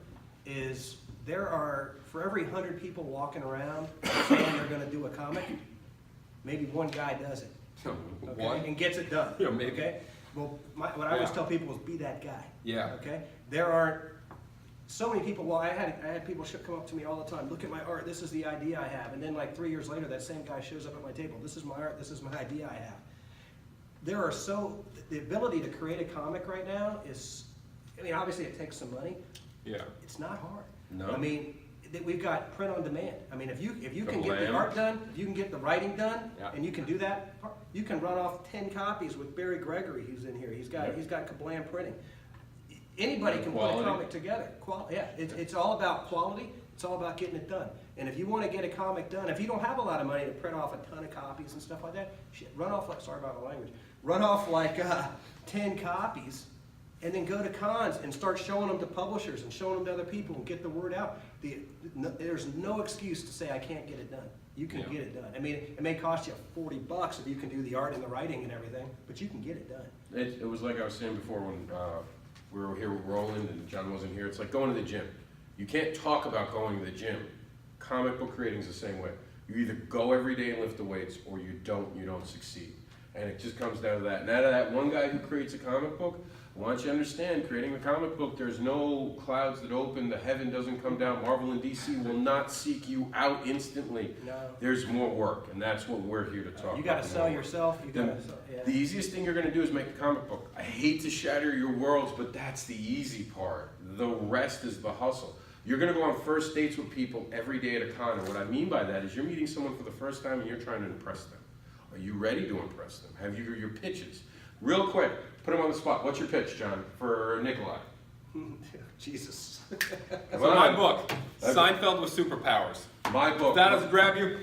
is for every 100 people walking around saying they're gonna do a comic, maybe one guy does it. Okay? One? And gets it done. Yeah, maybe. Okay? Well, what I always Yeah. tell people is be that guy. Yeah. Okay? There aren't so many people. Well, I had people come up to me all the time. Look at my art. This is the idea I have. And then like 3 years later, that same guy shows up at my table. This is my art. This is my idea I have. The ability to create a comic right now is, obviously it takes some money. Yeah. It's not hard. No. We've got print on demand. If you can get the Glam. art done, if you can get the writing done, Yeah. and you can do that, you can run off 10 copies with Barry Gregory, who's in here. He's got Kablam printing. Anybody can put a Quality. comic together. It's all about quality. It's all about getting it done. And if you want to get a comic done, if you don't have a lot of money to print off a ton of copies and stuff like that, run off 10 copies, and then go to cons and start showing them to publishers and showing them to other people and get the word out. There's no excuse to say I can't get it done. You can Yeah. get it done. It may cost you $40 if you can do the art and the writing and everything, but you can get it done. It was like I was saying before when we were here with Roland and John wasn't here. It's like going to the gym. You can't talk about going to the gym. Comic book creating is the same way. You either go every day and lift the weights, or you don't succeed. And it just comes down to that. And out of that one guy who creates a comic book, I want you to understand, creating a comic book, there's no clouds that open, the heaven doesn't come down. Marvel and DC will not seek you out instantly. No. There's more work, and that's what we're here to talk about. You got to the sell more work. yourself. You got to sell. Yeah. The easiest thing you're going to do is make a comic book. I hate to shatter your worlds, but that's the easy part. The rest is the hustle. You're going to go on first dates with people every day at a con, and what I mean by that is you're meeting someone for the first time and you're trying to impress them. Are you ready to impress them? Have you your pitches? Real quick, put them on the spot. What's your pitch, John, for Nikolai? Jesus. Come So my on. book, Seinfeld with superpowers. My book. If that doesn't grab you,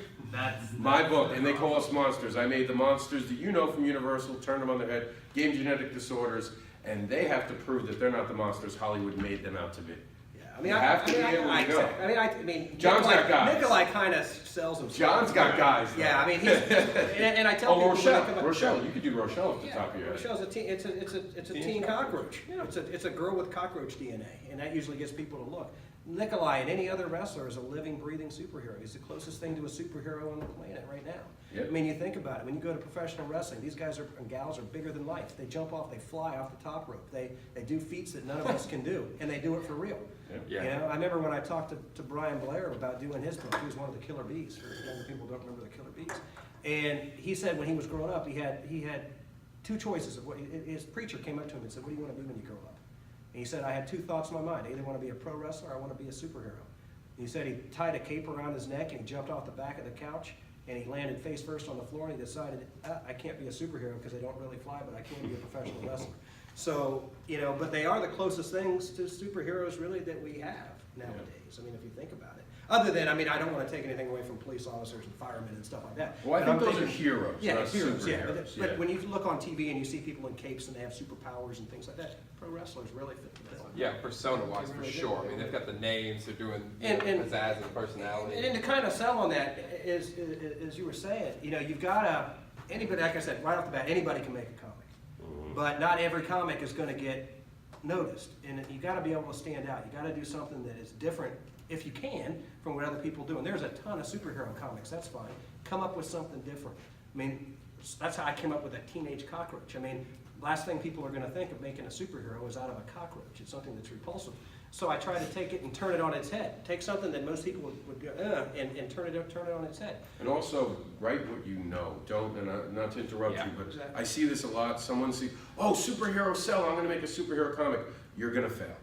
My book, and they call us monsters. I made the monsters that you know from Universal, turned them on their head, gave them genetic disorders, and they have to prove that they're not the monsters Hollywood made them out to be. Yeah, I mean, You have to be able to go. I mean, John's got guys. Nikolai kind of sells himself. John's got guys. Though. Yeah, I mean, and I tell Oh, people when they come up- Rochelle, you could do Rochelle at the top of your head. Rochelle's a teen, it's a teen cockroach. It's a girl with cockroach DNA, and that usually gets people to look. Nikolai and any other wrestler is a living, breathing superhero. He's the closest thing to a superhero on the planet right now. Yep. I mean, you think about it. When you go to professional wrestling, these guys and gals are bigger than life. They jump off, they fly off the top rope. They do feats that none of us can do, and they do it for real. Yeah. You know, I remember when I talked to Brian Blair about doing his book. He was one of the Killer Bees. For younger people who don't remember the Killer Bees. And he said when he was growing up, he had two choices of what his preacher came up to him and said, "What do you want to be when you grow up?" And he said, "I had two thoughts in my mind. I either want to be a pro wrestler or I want to be a superhero." And he said he tied a cape around his neck and he jumped off the back of the couch and he landed face first on the floor and he decided, I can't be a superhero because I don't really fly, but I can be a professional wrestler. So, you know, but they are the closest things to superheroes really that we have nowadays. I mean, if you think about it. Other than, I mean, I don't want to take anything away from police officers and firemen and stuff like that. Well, I But think I'm those are thinking- heroes, Yeah, not heroes, yeah. superheroes. But when you look on TV and you see people in capes and they have superpowers and things like that, pro wrestlers really fit the bill. Yeah, persona-wise, for sure. I mean, they've got the names, they're doing And- pizzazz and personality. And to kind of sell on that, is as you were saying, you know, you've got to, anybody, like I said, right off the bat, anybody can make a comic. But not every comic is going to get noticed. And you got to be able to stand out. You got to do something that is different, if you can, from what other people do. And there's a ton of superhero comics, that's fine. Come up with something different. I mean, that's how I came up with a teenage cockroach. I mean, last thing people are going to think of making a superhero is out of a cockroach. It's something that's repulsive. So I try to take it and turn it on its head. Take something that most people would go, and turn it on its head. And also, write what you know. Don't, and not to interrupt Yeah, you, but exactly. I see this a lot. Someone see, oh, superhero sell, I'm gonna make a superhero comic. You're gonna fail.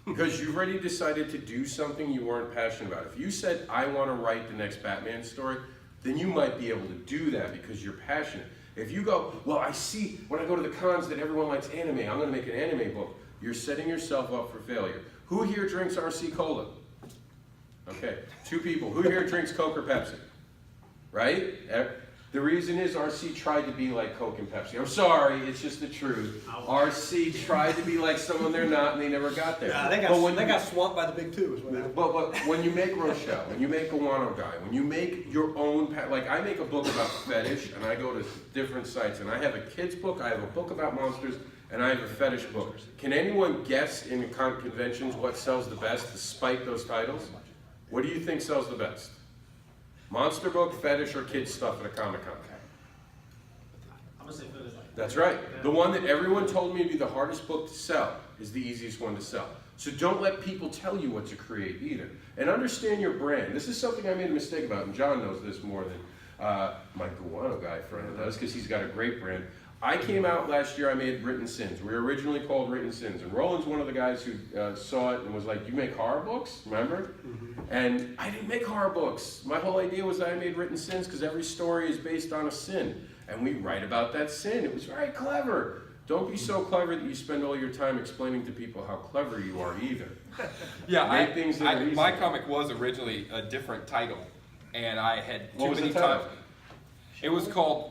Because you've already decided to do something you weren't passionate about. If you said, I wanna write the next Batman story, then you might be able to do that because you're passionate. If you go, well, I see when I go to the cons that everyone likes anime, I'm gonna make an anime book. You're setting yourself up for failure. Who here drinks RC Cola? Okay, 2 people. Who here drinks Coke or Pepsi? Right? The reason is RC tried to be like Coke and Pepsi. I'm sorry, it's just the truth. RC tried to be like someone they're not, and they never got there. Yeah, they got swamped by the big two. Is what happened. But when you make Rochelle, when you make a Guano Guy, when you make your own, like I make a book about fetish, and I go to different sites, and I have a kid's book, I have a book about monsters, and I have a fetish book. Can anyone guess in conventions what sells the best despite those titles? What do you think sells the best? Monster book, fetish, or kids stuff at a Comic-Con? I'm gonna say fetish. That's right. The one that everyone told me to be the hardest book to sell is the easiest one to sell. So don't let people tell you what to create either. And understand your brand. This is something I made a mistake about, and John knows this more than my Guano Guy friend does, because he's got a great brand. I came out last year, I made Written Sins. We were originally called Written Sins. And Roland's one of the guys who saw it and was like, you make horror books, remember? And I didn't make horror books. My whole idea was that I made Written Sins because every story is based on a sin. And we write about that sin. It was very clever. Don't be so clever that you spend all your time explaining to people how clever you are either. Yeah, Make things that are easy. my comic was originally a different title, and I had What too was many the title? times. It was called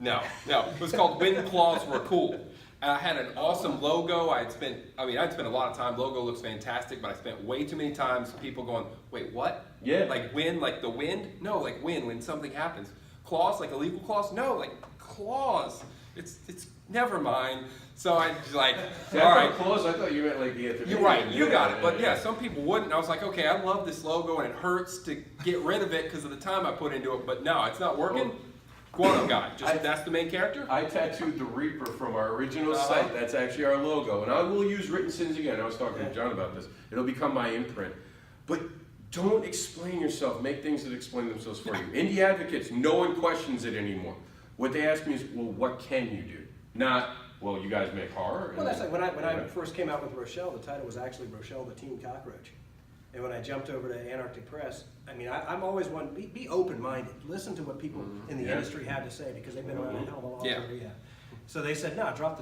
it was called When Claws Were Cool. And I had an awesome logo. I'd spent a lot of time. Logo looks fantastic, but I spent way too many times people going, wait, what? Yeah. Like wind, like the wind? No, like wind when something happens. Claws, like illegal claws? No, like claws. It's never mind. So I was like, all right. Close. I thought you meant like the Anthony. You're right, you got it. But yeah, some people wouldn't. I was like, okay, I love this logo and it hurts to get rid of it because of the time I put into it. But no, it's not working. Guano Guy, that's the main character? I tattooed the Reaper from our original site. That's actually our logo. And I will use Written Sins again. I was talking to John about this. It'll become my imprint. But don't explain yourself. Make things that explain themselves for you. Indie advocates, no one questions it anymore. What they ask me is, well, what can you do? Not, well, you guys make horror. Well, that's like when I first came out with Rochelle, the title was actually Rochelle the Teen Cockroach. And when I jumped over to Antarctic Press, I mean, I'm always one, be open-minded. Listen to what people in the industry have to say because they've been around a hell of a lot longer. Yeah. So they said, no, drop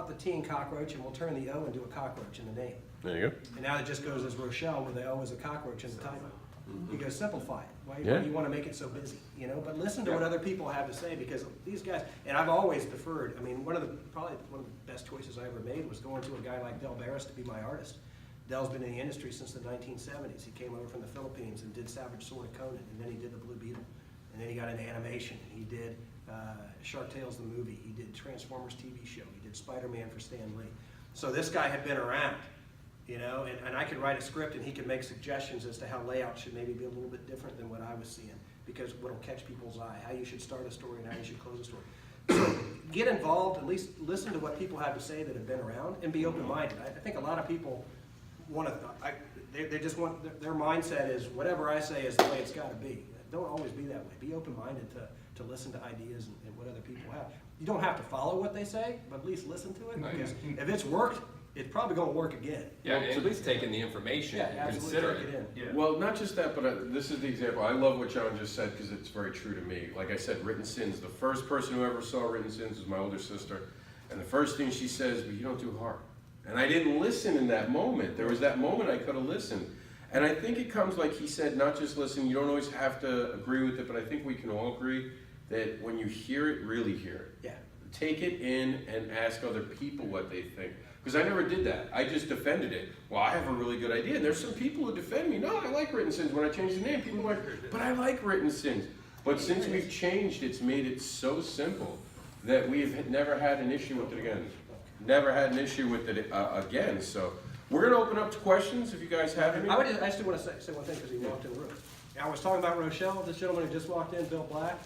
the teen cockroach and we'll turn the O into a cockroach in the name. There you go. And now it just goes as Rochelle with the O as a cockroach in the title. You go simplify it. Why do you want to make it so busy? You know, but listen to what other people have to say because these guys, and I've always preferred, I mean, probably one of the best choices I ever made was going to a guy like Del Barris to be my artist. Dell's been in the industry since the 1970s. He came over from the Philippines and did Savage Sword of Conan, and then he did the Blue Beetle. And then he got into animation. He did Shark Tales the movie. He did Transformers TV show. He did Spider-Man for Stan Lee. So this guy had been around, you know, and I could write a script and he could make suggestions as to how layout should maybe be a little bit different than what I was seeing, because what'll catch people's eye, how you should start a story and how you should close a story. So get involved, at least listen to what people have to say that have been around, and be open-minded. I think a lot of people want to, they just want, their mindset is whatever I say is the way it's got to be. Don't always be that way. Be open-minded to listen to ideas and what other people have. You don't have to follow what they say, but at least listen to it, because if it's worked, it's probably going to work again. Yeah, and at least taking the information Yeah, and absolutely, consider take it. it in. Yeah. Well, not just that, but this is the example. I love what John just said because it's very true to me. Like I said, Written Sins. The first person who ever saw Written Sins was my older sister. And the first thing she says, but you don't do horror. And I didn't listen in that moment. There was that moment I could have listened. And I think it comes, like he said, not just listen. You don't always have to agree with it, but I think we can all agree that when you hear it, really hear it. Yeah. Take it in and ask other people what they think. Because I never did that. I just defended it. Well, I have a really good idea. And there's some people who defend me. No, I like Written Sins. When I changed the name, people are like, but I like Written Sins. But since we've changed, it's made it so simple that we've never had an issue with it again. Never had an issue with it again. So we're going to open up to questions if you guys have any. I just want to say one thing because he walked in the room. I was talking about Rochelle, this gentleman who just walked in, Bill Black,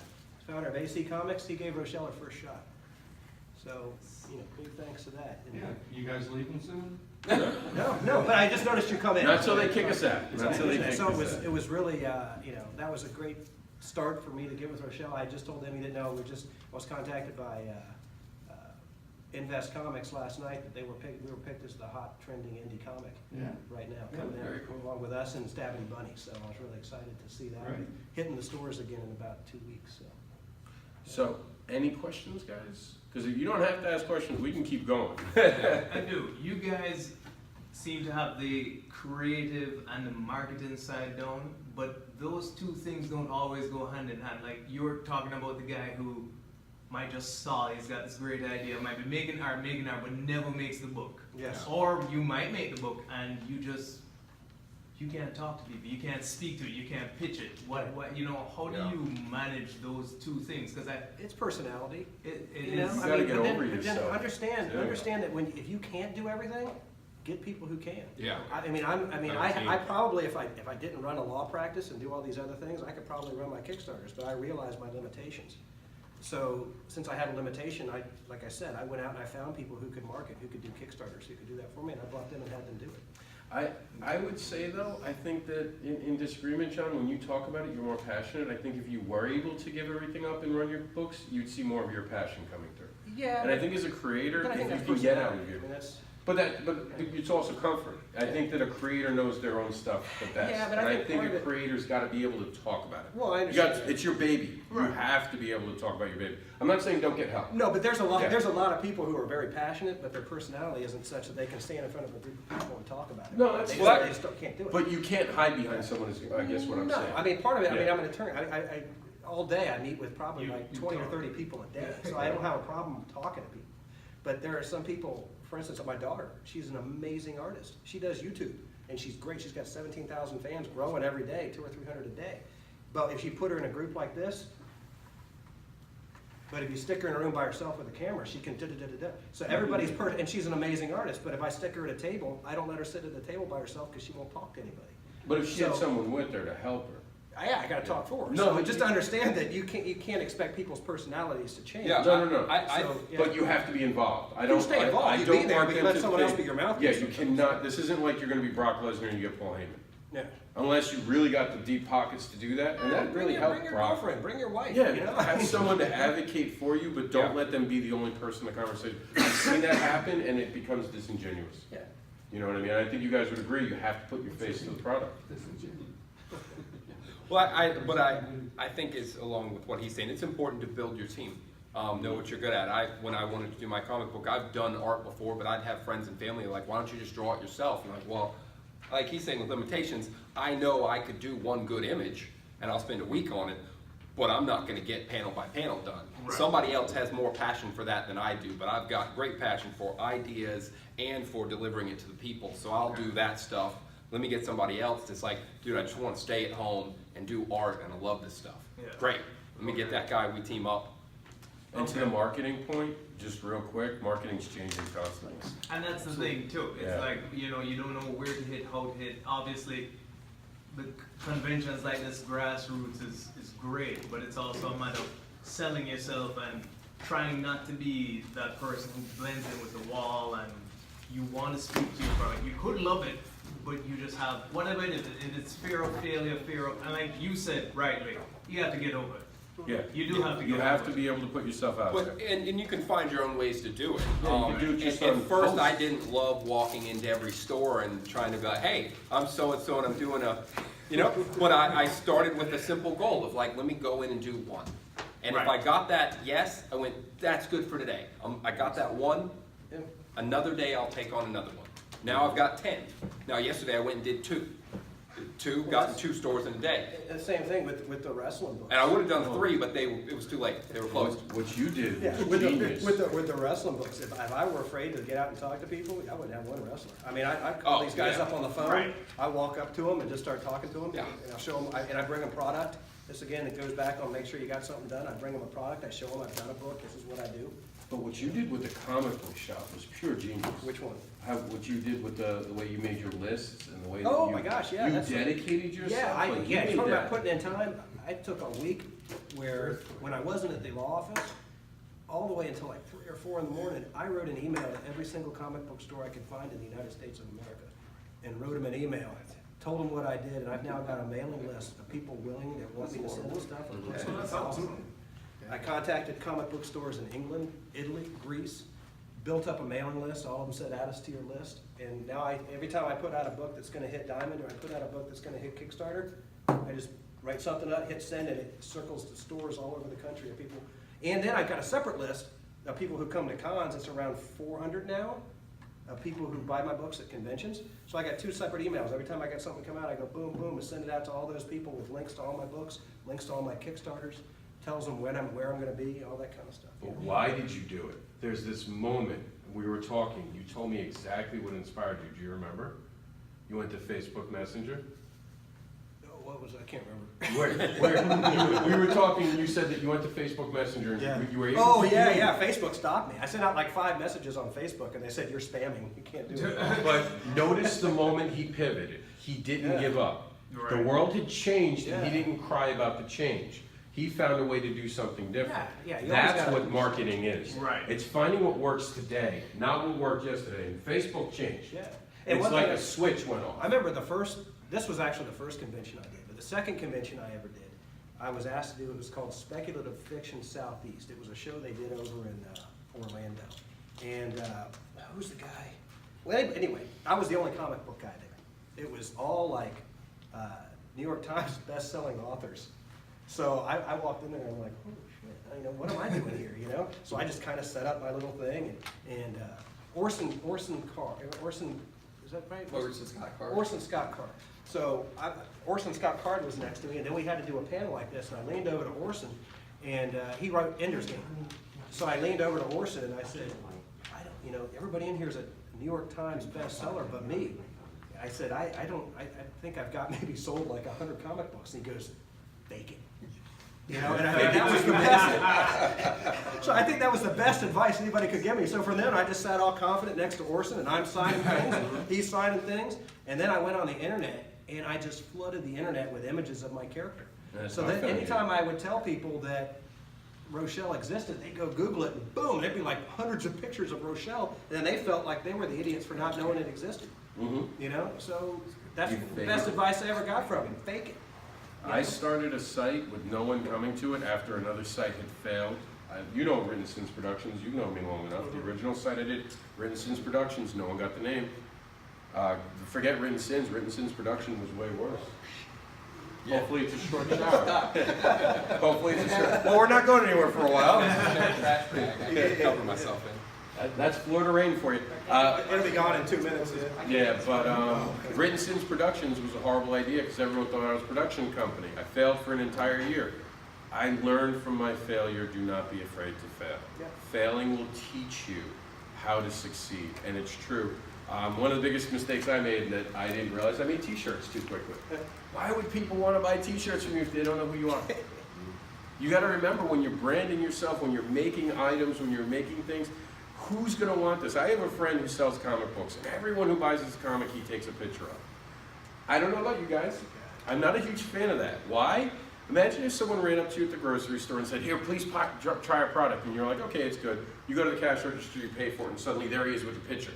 founder of AC Comics. He gave Rochelle her first shot. So, you know, big thanks to that. And, You guys leaving soon? No, but I just noticed you come in. Not till they kick us out. Not till they kick us So out. it was really, you know, that was a great start for me to get with Rochelle. I just told them he didn't know. I was contacted by Invest Comics last night that we were picked as the hot trending indie comic right now, coming very out along with us and Stabbing Bunny. So I was really excited to see that hitting the stores again in about 2 weeks. So, any questions, guys? Because if you don't have to ask questions, we can keep going. I do. You guys seem to have the creative and the marketing side down, but those two things don't always go hand in hand. Like you're talking about the guy who might just saw he's got this great idea, might be making art, but never makes the book. Yes. Or you might make the book and you can't talk to people, you can't speak to it, you can't pitch it. What you know? How do you manage those two things? Because It's personality. it You know, is. You gotta get but then- over but then yourself. Understand that if you can't do everything, get people who can. Yeah. I probably, if I didn't run a law practice and do all these other things, I could probably run my Kickstarters, but I realized my limitations. So since I had a limitation, like I said, I went out and I found people who could market, who could do Kickstarters, who could do that for me, and I brought them and had them do it. I would say though, I think that in disagreement, John, when you talk about it, you're more passionate. I think if you were able to give everything up and run your books, you'd see more of your passion coming through. Yeah. And I think as a creator, But I think if that's you can get out personality. of you. I mean, that's, But it's also comfort. I think that a creator knows their own stuff the best. Yeah, but and I I think think part a of it- creator's got to be able to talk about it. well, I You understand. got, it's your baby. You have to be able to talk about your baby. I'm not saying don't get help. No, but there's a lot. Yeah. There's a lot of people who are very passionate, but their personality isn't such that they can stand in front of a group of people and talk about it. No, that's they fine. just can't do it. But you can't hide behind someone, I guess what I'm No, saying. I mean, part of it, I mean, Yeah. I'm an attorney. I all day I meet with probably like 20 or 30 people a day, so I don't have a problem talking to people. But there are some people, for instance, my daughter, she's an amazing artist. She does YouTube, and she's great. She's got 17,000 fans growing every day, 200 or 300 a day. But if you put her in a group like this, but if you stick her in a room by herself with a camera, she can da-da-da-da-da. So everybody's and she's an amazing artist, but if I stick her at a table, I don't let her sit at the table by herself because she won't talk to anybody. But if she had So- someone with her to help her. Yeah, I gotta talk for her. No, So but just to understand that you can't expect people's personalities to change. Yeah. No. So, yeah. But you have to be involved. I You don't. stay involved. I You don't be there, want but you them let to someone else think- be your mouthpiece Yeah, you sometimes. cannot. This isn't like you're going to be Brock Lesnar and you get Paul Heyman. Yeah. Unless you really got the deep pockets to do that, and that really helped Bring your Brock. girlfriend, bring your wife. Yeah, you know? have someone to advocate for you, but don't Yeah. let them be the only person in the conversation. I've seen that happen, and it becomes disingenuous. Yeah. You know what I mean? I think you guys would agree. You have to put your face to the product. Well, I think it's along with what he's saying. It's important to build your team. Know what you're good at. When I wanted to do my comic book, I've done art before, but I'd have friends and family like, why don't you just draw it yourself? And I'm like, well, like he's saying with limitations, I know I could do one good image and I'll spend a week on it. but I'm not going to get panel by panel done. Right. Somebody else has more passion for that than I do, but I've got great passion for ideas and for delivering it to the people. So I'll do that stuff. Let me get somebody else that's like, dude, I just want to stay at home and do art and I love this stuff. Yeah. Great. Let me get that guy, we team up. And to the marketing point, just real quick, marketing's changing constantly. And that's the thing too. It's Yeah. like, you know, you don't know where to hit, how to hit. Obviously, the conventions like this, grassroots, is great, but it's also a matter of selling yourself and trying not to be that person who blends in with the wall and you want to speak to your product. You could love it, but you just have, whatever it is, it's fear of failure, fear of, and like you said rightly, you have to get over it. Yeah. You do have to You get have over to it. be able to put yourself out there. But, and you can find your own ways to do it. Yeah, you can do it just at on first, posts. I didn't love walking into every store and trying to be like, hey, I'm so-and-so and I'm doing a, you know, but I started with a simple goal of like, let me go in and do one. And if I Right. got that yes, I went, that's good for today. I got that one, another day I'll take on another one. Now I've got 10. Now yesterday I went and did 2. Got in 2 stores in a day. And the same thing with the wrestling books. And I would have done 3, but it was too late. They were closed. What you did Yeah, was with genius. with the wrestling books, if I were afraid to get out and talk to people, I wouldn't have one wrestler. I mean, I call Oh, these guys yeah. up on the phone, Right. I walk up to them and just start talking to them, Yeah. and I'll show them, and I bring them product. This again, it goes back on make sure you got something done. I bring them a product, I show them I've done a book, this is what I do. But what you did with the comic book shop was pure genius. Which one? What you did with the way you made your lists and the way that Oh you, my gosh, yeah, you that's- dedicated yourself. Yeah, like, you yeah, made talking that. about putting in time, I took a week where, when I wasn't at the law office, all the way until like 3 or 4 in the morning, I wrote an email to every single comic book store I could find in the United States of America, and wrote them an email, told them what I did, and I've now got a mailing list of people willing, that want me to send them stuff. That's awesome. I contacted comic book stores in England, Italy, Greece, built up a mailing list, all of them said add us to your list, and now every time I put out a book that's gonna hit Diamond, or I put out a book that's gonna hit Kickstarter, I just write something up, hit send, and it circles to stores all over the country of people. And then I've got a separate list of people who come to cons, it's around 400 now, of people who buy my books at conventions. So I got 2 separate emails. Every time I got something come out, I go boom, boom, and send it out to all those people with links to all my books, links to all my Kickstarters, tells them where I'm gonna be, all that kind of stuff. But why did you do it? There's this moment, we were talking, you told me exactly what inspired you. Do you remember? You went to Facebook Messenger? Oh, what was, I can't remember. We were talking, and you said that you went to Facebook Messenger and you were able Oh, to yeah, do it. yeah, Facebook stopped me. I sent out like 5 messages on Facebook, and they said, you're spamming, you can't do it. But notice the moment he pivoted. He didn't Yeah. give up. The Right. world had changed, and he Yeah. didn't cry about the change. He found a way to do something different. Yeah, you always That's gotta- what marketing is. Right. It's finding what works today, not what worked yesterday. And Facebook changed. Yeah. And It's one like thing a switch went I off. remember this was actually the first convention I did, but the second convention I ever did, I was asked to do, it was called Speculative Fiction Southeast. It was a show they did over in Orlando. And who's the guy? Well, anyway, I was the only comic book guy there. It was all like New York Times best-selling authors. So I walked in there and I'm like, oh shit, you know, what am I doing here, you know? So I just kind of set up my little thing, and Orson, is that right? Orson Scott Card. Orson Scott Card. So Orson Scott Card was next to me, and then we had to do a panel like this, and I leaned over to Orson, and he wrote Ender's Game. So I leaned over to Orson and I said, you know, everybody in here is a New York Times bestseller but me. I said, I think I've got maybe sold like 100 comic books. And he goes, fake it. You know, and that was the best. So I think that was the best advice anybody could give me. So from then I just sat all confident next to Orson, and I'm signing things, and he's signing things. And then I went on the internet, and I just flooded the internet with images of my character. That's So how I then found you. anytime I would tell people that Rochelle existed, they'd go Google it, and boom, there'd be like hundreds of pictures of Rochelle, and then they felt like they were the idiots for not knowing it existed. You know, so that's You the fake best it. advice I ever got from him. Fake it. I started a site with no one coming to it after another site had failed. You know Written Sins Productions, you've known me long enough. The original site I did, Written Sins Productions, no one got the name. Forget Written Sins Production was way worse. Hopefully it's a short shower. Hopefully it's a short, well, we're not going anywhere for a while. Trash bag. I gotta cover myself in. That's Florida rain for you. It'll be gone in 2 minutes. Yeah, but Written Sins Productions was a horrible idea because everyone thought I was a production company. I failed for an entire year. I learned from my failure, do not be afraid to fail. Yeah. Failing will teach you how to succeed, and it's true. One of the biggest mistakes I made that I didn't realize, I made t-shirts too quickly. Why would people want to buy t-shirts from you if they don't know who you are? You got to remember, when you're branding yourself, when you're making items, when you're making things, who's going to want this? I have a friend who sells comic books, and everyone who buys his comic, he takes a picture of. I don't know about you guys. I'm not a huge fan of that. Why? Imagine if someone ran up to you at the grocery store and said, here, please try our product. And you're like, okay, it's good. You go to the cash register, you pay for it, and suddenly there he is with a picture,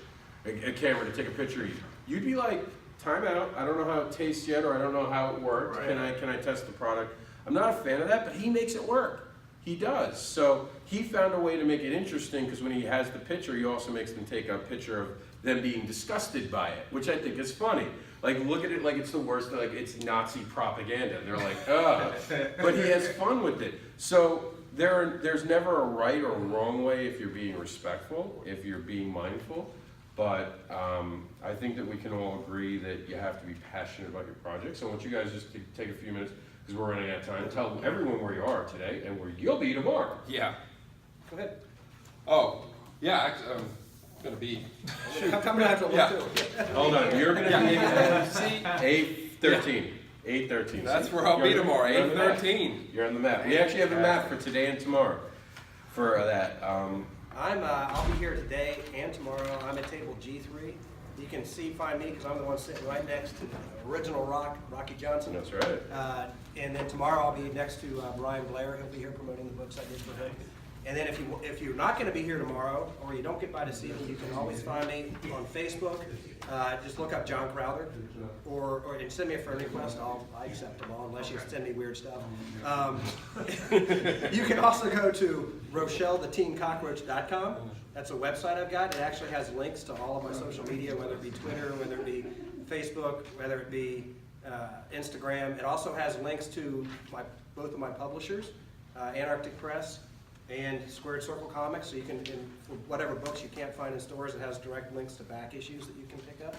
a camera to take a picture of you. You'd be like, time out. I don't know how it tastes yet, or I don't know how it works. Right. Can I test the product? I'm not a fan of that, but he makes it work. He does. So he found a way to make it interesting, because when he has the picture, he also makes them take a picture of them being disgusted by it, which I think is funny. Like, look at it like it's the worst, like it's Nazi propaganda. And they're like, ugh. But he has fun with it. So there's never a right or a wrong way if you're being respectful, if you're being mindful. But I think that we can all agree that you have to be passionate about your project. So I want you guys just to take a few minutes, because we're running out of time, tell everyone where you are today and where you'll be tomorrow. Yeah. Go ahead. Oh, yeah, actually, I'm gonna be. I'm coming out to look Yeah. too. Hold on, you're gonna Yeah. be See, 8:13. 8:13. that's See? where I'll be You're on the- tomorrow, you're on the map. 8:13. You're on the map. We actually have a map for today and tomorrow for that. I'll be here today and tomorrow. I'm at table G3. You can find me because I'm the one sitting right next to the original Rocky Johnson. That's right. And then tomorrow I'll be next to Brian Blair. He'll be here promoting the books I did for him. And then if you're not going to be here tomorrow, or you don't get by to see me, you can always find me on Facebook. Just look up John Crowther, or send me a friend request. I accept them all, unless you send me weird stuff. You can also go to RochelleTheTeenCockroach.com. That's a website I've got. It actually has links to all of my social media, whether it be Twitter, whether it be Facebook, whether it be Instagram. It also has links to both of my publishers, Antarctic Press and Squared Circle Comics, so you can, for whatever books you can't find in stores, it has direct links to back issues that you can pick up.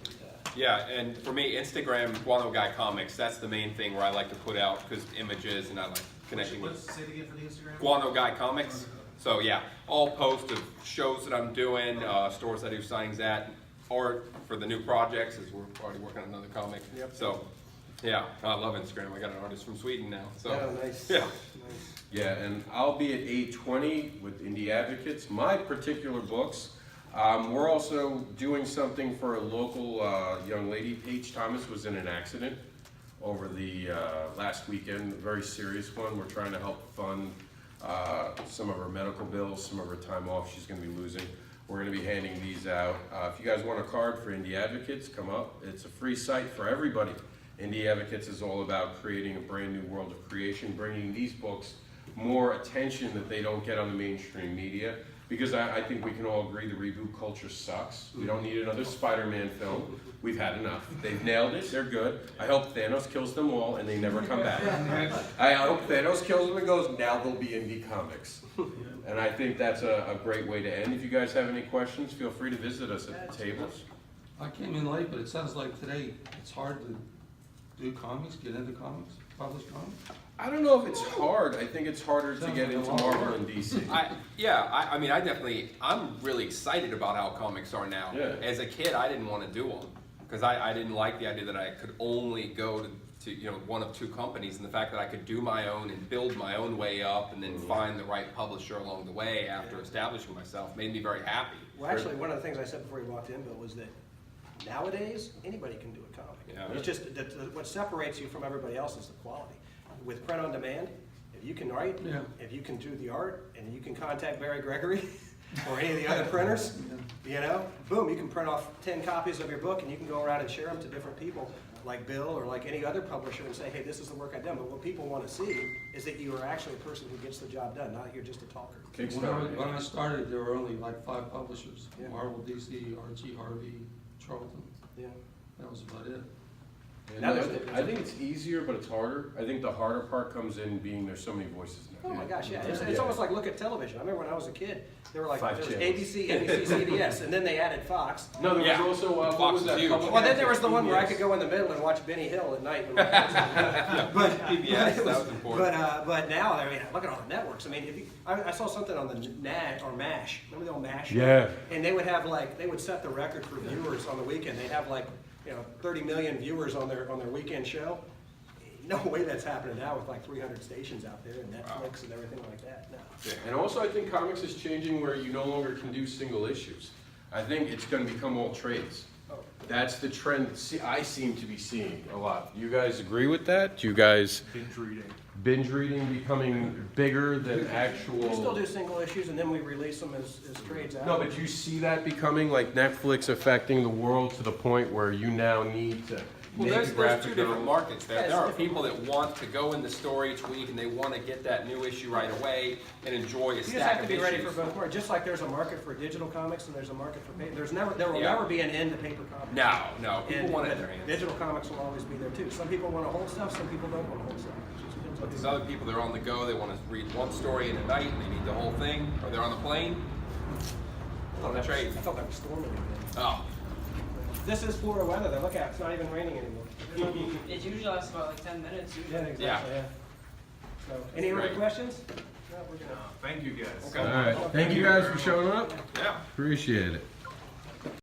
And, Yeah, and for me, Instagram, Guano Guy Comics, that's the main thing where I like to put out, because images, and I like connecting with Say it again for the Instagram? Guano Guy Comics. So yeah, all posts of shows that I'm doing, stores I do signings at, or for the new projects, as we're already working on another comic. Yep. So yeah, I love Instagram. I got an artist from Sweden now. So yeah, nice. yeah. Nice. Yeah, and I'll be at 8:20 with Indie Advocates. My particular books. We're also doing something for a local young lady. Paige Thomas was in an accident over the last weekend, a very serious one. We're trying to help fund some of her medical bills, some of her time off she's going to be losing. We're going to be handing these out. If you guys want a card for Indie Advocates, come up. It's a free site for everybody. Indie Advocates is all about creating a brand new world of creation, bringing these books more attention that they don't get on the mainstream media. Because I think we can all agree the reboot culture sucks. We don't need another Spider-Man film. We've had enough. They've nailed it, they're good. I hope Thanos kills them all and they never come back. I hope Thanos kills them and goes, now there'll be indie comics. And I think that's a great way to end. If you guys have any questions, feel free to visit us at the tables. I came in late, but it sounds like today it's hard to do comics, get into comics, publish comics. I don't know if it's hard. I think it's harder to get into Marvel and DC. I mean, I'm really excited about how comics are now. Yeah. As a kid, I didn't want to do them, because I didn't like the idea that I could only go to one of two companies, and the fact that I could do my own and build my own way up, and then find the right publisher along the way after establishing myself made me very happy. Well, actually, one of the things I said before you walked in, Bill, was that nowadays, anybody can do a comic. Yeah. It's just that what separates you from everybody else is the quality. With print on demand, if you can write, Yeah. if you can do the art, and you can contact Barry Gregory or any of the other printers, boom, you can print off 10 copies of your book, and you can go around and share them to different people, like Bill or like any other publisher, and say, hey, this is the work I've done. But what people want to see is that you are actually a person who gets the job done, not that you're just a talker. When I started, there were only like 5 publishers: Yeah. Marvel, DC, Archie, Harvey, Charlton. Yeah. That was about it. Now No, there's- I think it's easier, but it's harder. I think the harder part comes in being there's so many voices now. Oh my gosh, yeah. It's Yeah. almost like look at television. I remember when I was a kid, there were like Five there was channels. ABC, NBC, CBS, and then they added Fox. No, there Yeah. was also, what Fox was is that? huge. Public Well, then there was access, the one where I PBS. could go in the middle and watch Benny Hill at night. When my kids were- But PBS, it that was important. But now, I mean, look at all the networks. I mean, if you, I saw something on the NAG or MASH. Remember the old MASH? Yeah. And they would have like, they would set the record for viewers on the weekend. They'd have like, 30 million viewers on their weekend show. No way that's happening now with like 300 stations out there and Netflix and everything like that. No. And also, I think comics is changing where you no longer can do single issues. I think it's going to become all trades. That's the trend I seem to be seeing a lot. You guys agree with that? Do you guys binge reading becoming bigger than actual? We still do single issues and then we release them as trades out. No, but you see that becoming like Netflix affecting the world to the point where you now need to Well, make a there's graphic two different novel. markets there. There are people that want to go in the store each week and they want to get that new issue right away and enjoy a You just stack have to of be ready for issues. both markets. Just like there's a market for digital comics and there's a market for paper. There will Yeah. never be an end to paper comics. No, people And want it in their hands. digital comics will always be there too. Some people want to hold stuff, some people don't want to hold stuff. It just depends on But there's who- other people that are on the go, they want to read one story in a night, and they need the whole thing, or they're on the plane. On the trade. I thought that was storming again. Oh, This is Florida weather though. Look out, it's not even raining anymore. It usually lasts about like 10 minutes. Yeah, exactly, yeah. So, any other Great. questions? No, we're good. Thank you guys. okay. All right. Thank you guys for showing up. Yeah. Appreciate it.